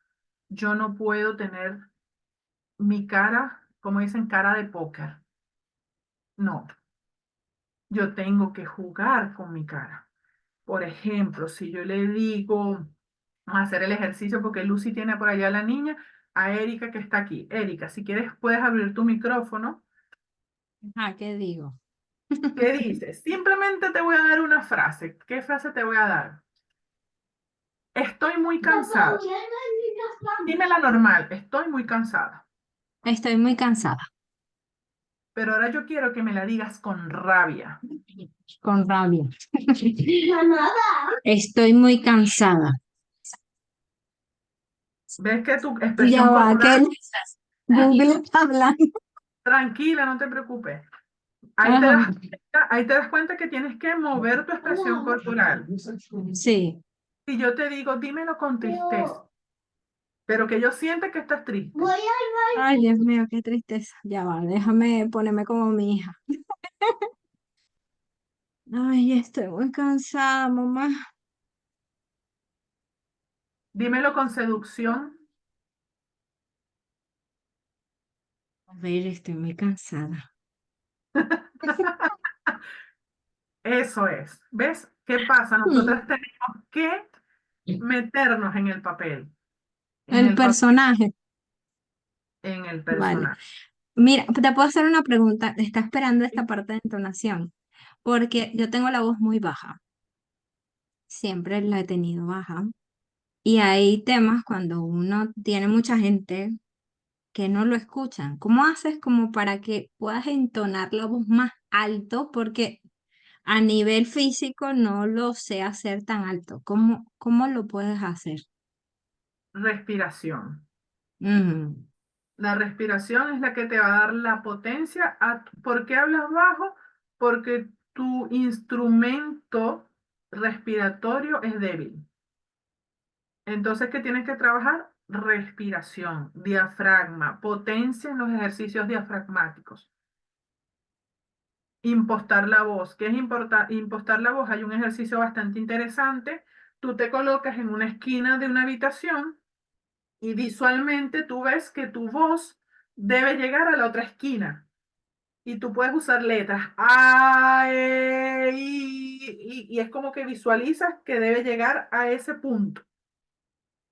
yo no puedo tener mi cara, como dicen, cara de póker. No, yo tengo que jugar con mi cara. Por ejemplo, si yo le digo, vamos a hacer el ejercicio porque Lucy tiene por allá a la niña, a Erika que está aquí. Erika, si quieres puedes abrir tu micrófono. Ah, ¿qué digo? ¿Qué dices? Simplemente te voy a dar una frase. ¿Qué frase te voy a dar? Estoy muy cansada. Dime la normal, estoy muy cansada. Estoy muy cansada. Pero ahora yo quiero que me la digas con rabia. Con rabia. Estoy muy cansada. ¿Ves que tu Ya expresión va, que corporal, Google está hablando. tranquila, no te preocupes? Ahí te Ajá. das, ahí te das cuenta que tienes que mover tu expresión corporal. Sí. Si yo te digo, dímelo con tristeza, pero que yo sienta que estás triste. Ay, Dios mío, qué tristeza. Ya va, déjame ponerme como mi hija. Ay, estoy muy cansada, mamá. Dímelo con seducción. A ver, estoy muy cansada. Eso es. ¿Ves? ¿Qué pasa? Nosotras tenemos que meternos en el papel, en El el papel, personaje. en el Vale. personaje. Mira, te puedo hacer una pregunta. Está esperando esta parte de entonación. Porque yo tengo la voz muy baja. Siempre la he tenido baja. Y hay temas cuando uno tiene mucha gente que no lo escuchan. ¿Cómo haces como para que puedas entonar la voz más alto? Porque a nivel físico no lo sé hacer tan alto. ¿Cómo lo puedes hacer? Respiración. Ujú. La respiración es la que te va a dar la potencia. ¿Por qué hablas bajo? Porque tu instrumento respiratorio es débil. Entonces, ¿qué tienes que trabajar? Respiración, diafragma, potencia en los ejercicios diafragmáticos. Impostar la voz. ¿Qué es impostar la voz? Hay un ejercicio bastante interesante. tú te colocas en una esquina de una habitación y visualmente tú ves que tu voz debe llegar a la otra esquina. Y tú puedes usar letras A, E, y es como que visualizas que debe llegar a ese punto.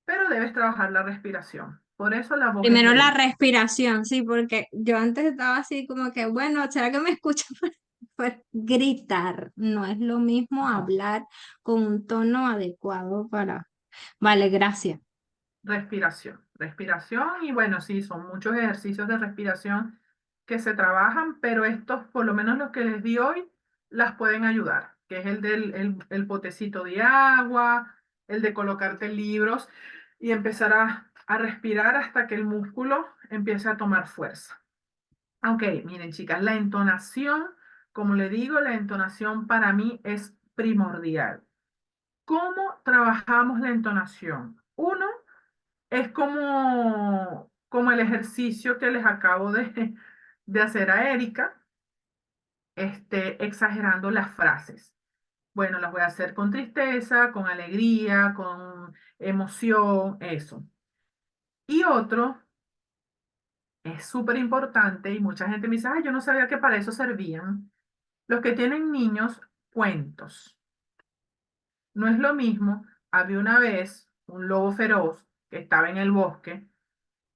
Pero debes trabajar la respiración. Por eso la voz es Primero la débil. respiración, sí, porque yo antes estaba así como que, bueno, ¿será que me escuchan por gritar? No es lo mismo No. hablar con un tono adecuado para... Vale, gracias. Respiración, respiración y bueno, sí, son muchos ejercicios de respiración que se trabajan, pero estos, por lo menos los que les di hoy, las pueden ayudar, que es el potecito de agua, el de colocarte libros y empezar a respirar hasta que el músculo empiece a tomar fuerza. Ok, miren chicas, la entonación, como le digo, la entonación para mí es primordial. ¿Cómo trabajamos la entonación? Uno, es como el ejercicio que les acabo de hacer a Erika, exagerando las frases. Bueno, las voy a hacer con tristeza, con alegría, con emoción, eso. Y otro es súper importante y mucha gente me dice, ay, yo no sabía que para eso servían. Los que tienen niños, cuentos. No es lo mismo, había una vez un lobo feroz que estaba en el bosque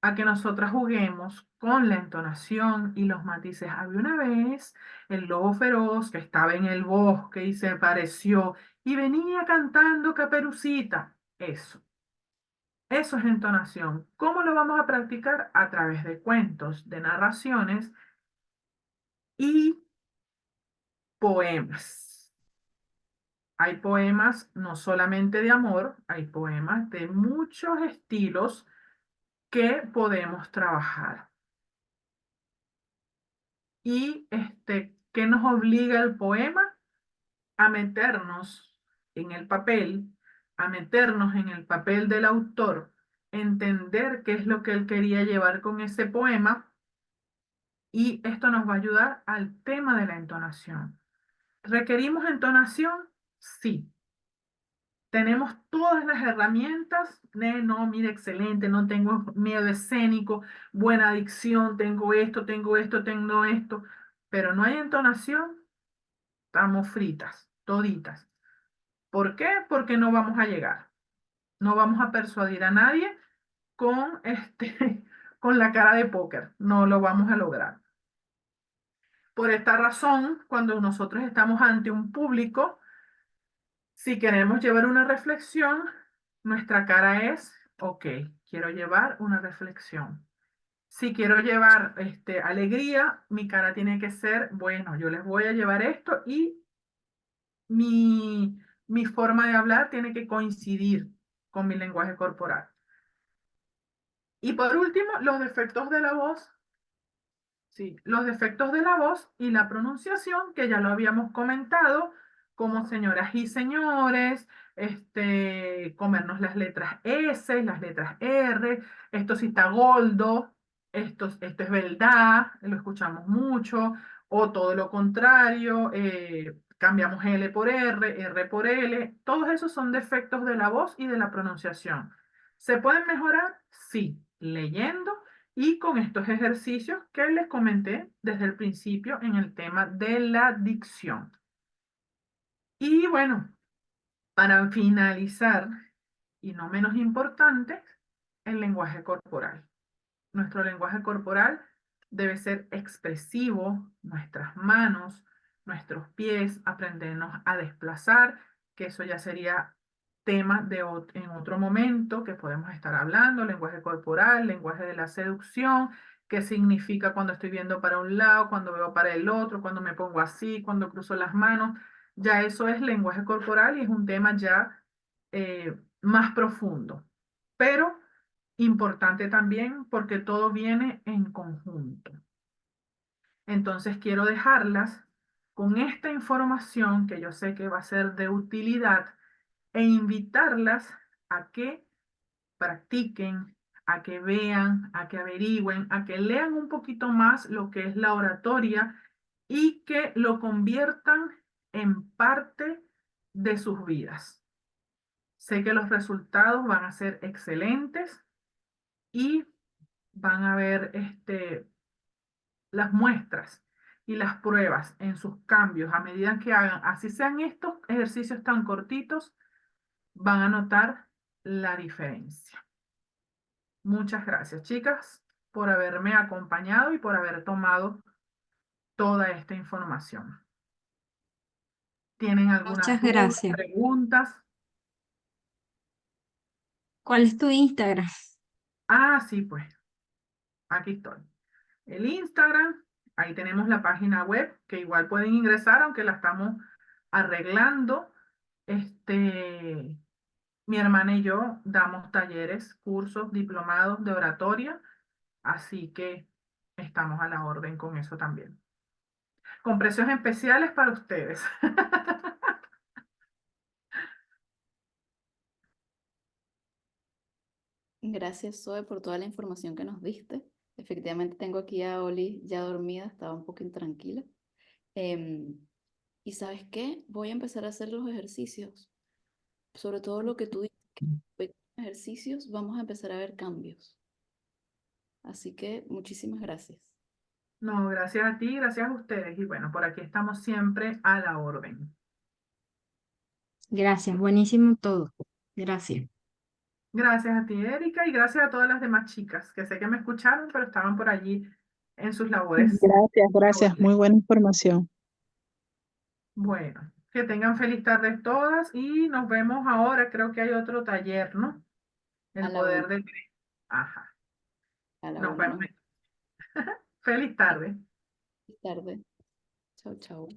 a que nosotras juguemos con la entonación y los matices. Había una vez el lobo feroz que estaba en el bosque y se apareció y venía cantando Caperucita. Eso es entonación. ¿Cómo lo vamos a practicar? A través de cuentos, de narraciones y poemas. Hay poemas no solamente de amor, hay poemas de muchos estilos que podemos trabajar. Y ¿qué nos obliga el poema? A meternos en el papel, a meternos en el papel del autor, entender qué es lo que él quería llevar con ese poema, y esto nos va a ayudar al tema de la entonación. ¿Requerimos entonación? Sí. Tenemos todas las herramientas. No, mire, excelente, no tengo miedo escénico, buena dicción, tengo esto, tengo esto, tengo esto, pero no hay entonación, estamos fritas, toditas. ¿Por qué? Porque no vamos a llegar. No vamos a persuadir a nadie con, con la cara de póker. No lo vamos a lograr. Por esta razón, cuando nosotros estamos ante un público, si queremos llevar una reflexión, nuestra cara es, ok, quiero llevar una reflexión. Si quiero llevar alegría, mi cara tiene que ser, bueno, yo les voy a llevar esto y mi forma de hablar tiene que coincidir con mi lenguaje corporal. Y por último, los defectos de la voz. Sí, los defectos de la voz y la pronunciación, que ya lo habíamos comentado, como señoras y señores, comernos las letras S, las letras R, esto sí está goldo, esto es verdad, lo escuchamos mucho, o todo lo contrario, cambiamos L por R, R por L, todos esos son defectos de la voz y de la pronunciación. ¿Se pueden mejorar? Sí, leyendo y con estos ejercicios que les comenté desde el principio en el tema de la dicción. Y bueno, para finalizar, y no menos importante, el lenguaje corporal. Nuestro lenguaje corporal debe ser expresivo, nuestras manos, nuestros pies, aprendernos a desplazar, que eso ya sería tema en otro momento que podemos estar hablando, lenguaje corporal, lenguaje de la seducción, qué significa cuando estoy viendo para un lado, cuando veo para el otro, cuando me pongo así, cuando cruzo las manos, ya eso es lenguaje corporal y es un tema ya más profundo. Pero importante también porque todo viene en conjunto. Entonces quiero dejarlas con esta información que yo sé que va a ser de utilidad e invitarlas a que practiquen, a que vean, a que averigüen, a que lean un poquito más lo que es la oratoria y que lo conviertan en parte de sus vidas. Sé que los resultados van a ser excelentes y van a ver las muestras y las pruebas en sus cambios a medida que hagan, así sean estos ejercicios tan cortitos, van a notar la diferencia. Muchas gracias, chicas, por haberme acompañado y por haber tomado toda esta información. ¿Tienen algunas Muchas dudas, gracias. preguntas? ¿Cuál es tu Instagram? Ah, sí, pues, aquí estoy. El Instagram, ahí tenemos la página web, que igual pueden ingresar, aunque la estamos arreglando. Mi hermana y yo damos talleres, cursos, diplomados de oratoria, así que estamos a la orden con eso también. Con precios especiales para ustedes. Gracias, Zoe, por toda la información que nos diste. Efectivamente, tengo aquí a Oli ya dormida, estaba un poco intranquila. Em, y ¿sabes qué? Voy a empezar a hacer los ejercicios. Sobre todo lo que tú dices, que pequeños ejercicios, vamos a empezar a ver cambios. Así que muchísimas gracias. No, gracias a ti, gracias a ustedes. Y bueno, por aquí estamos siempre a la orden. Gracias, buenísimo todo. Gracias. Gracias a ti, Erika, y gracias a todas las demás chicas, que sé que me escucharon, pero estaban por allí en sus labores. Gracias, gracias. Muy buena información. Bueno, que tengan feliz tarde todas y nos vemos ahora. Creo que hay otro taller, ¿no? A El la una, poder del... Ajá, a la nos una, vemos. ¿no? Feliz tarde. Feliz tarde. Chao, chao.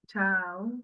Chao.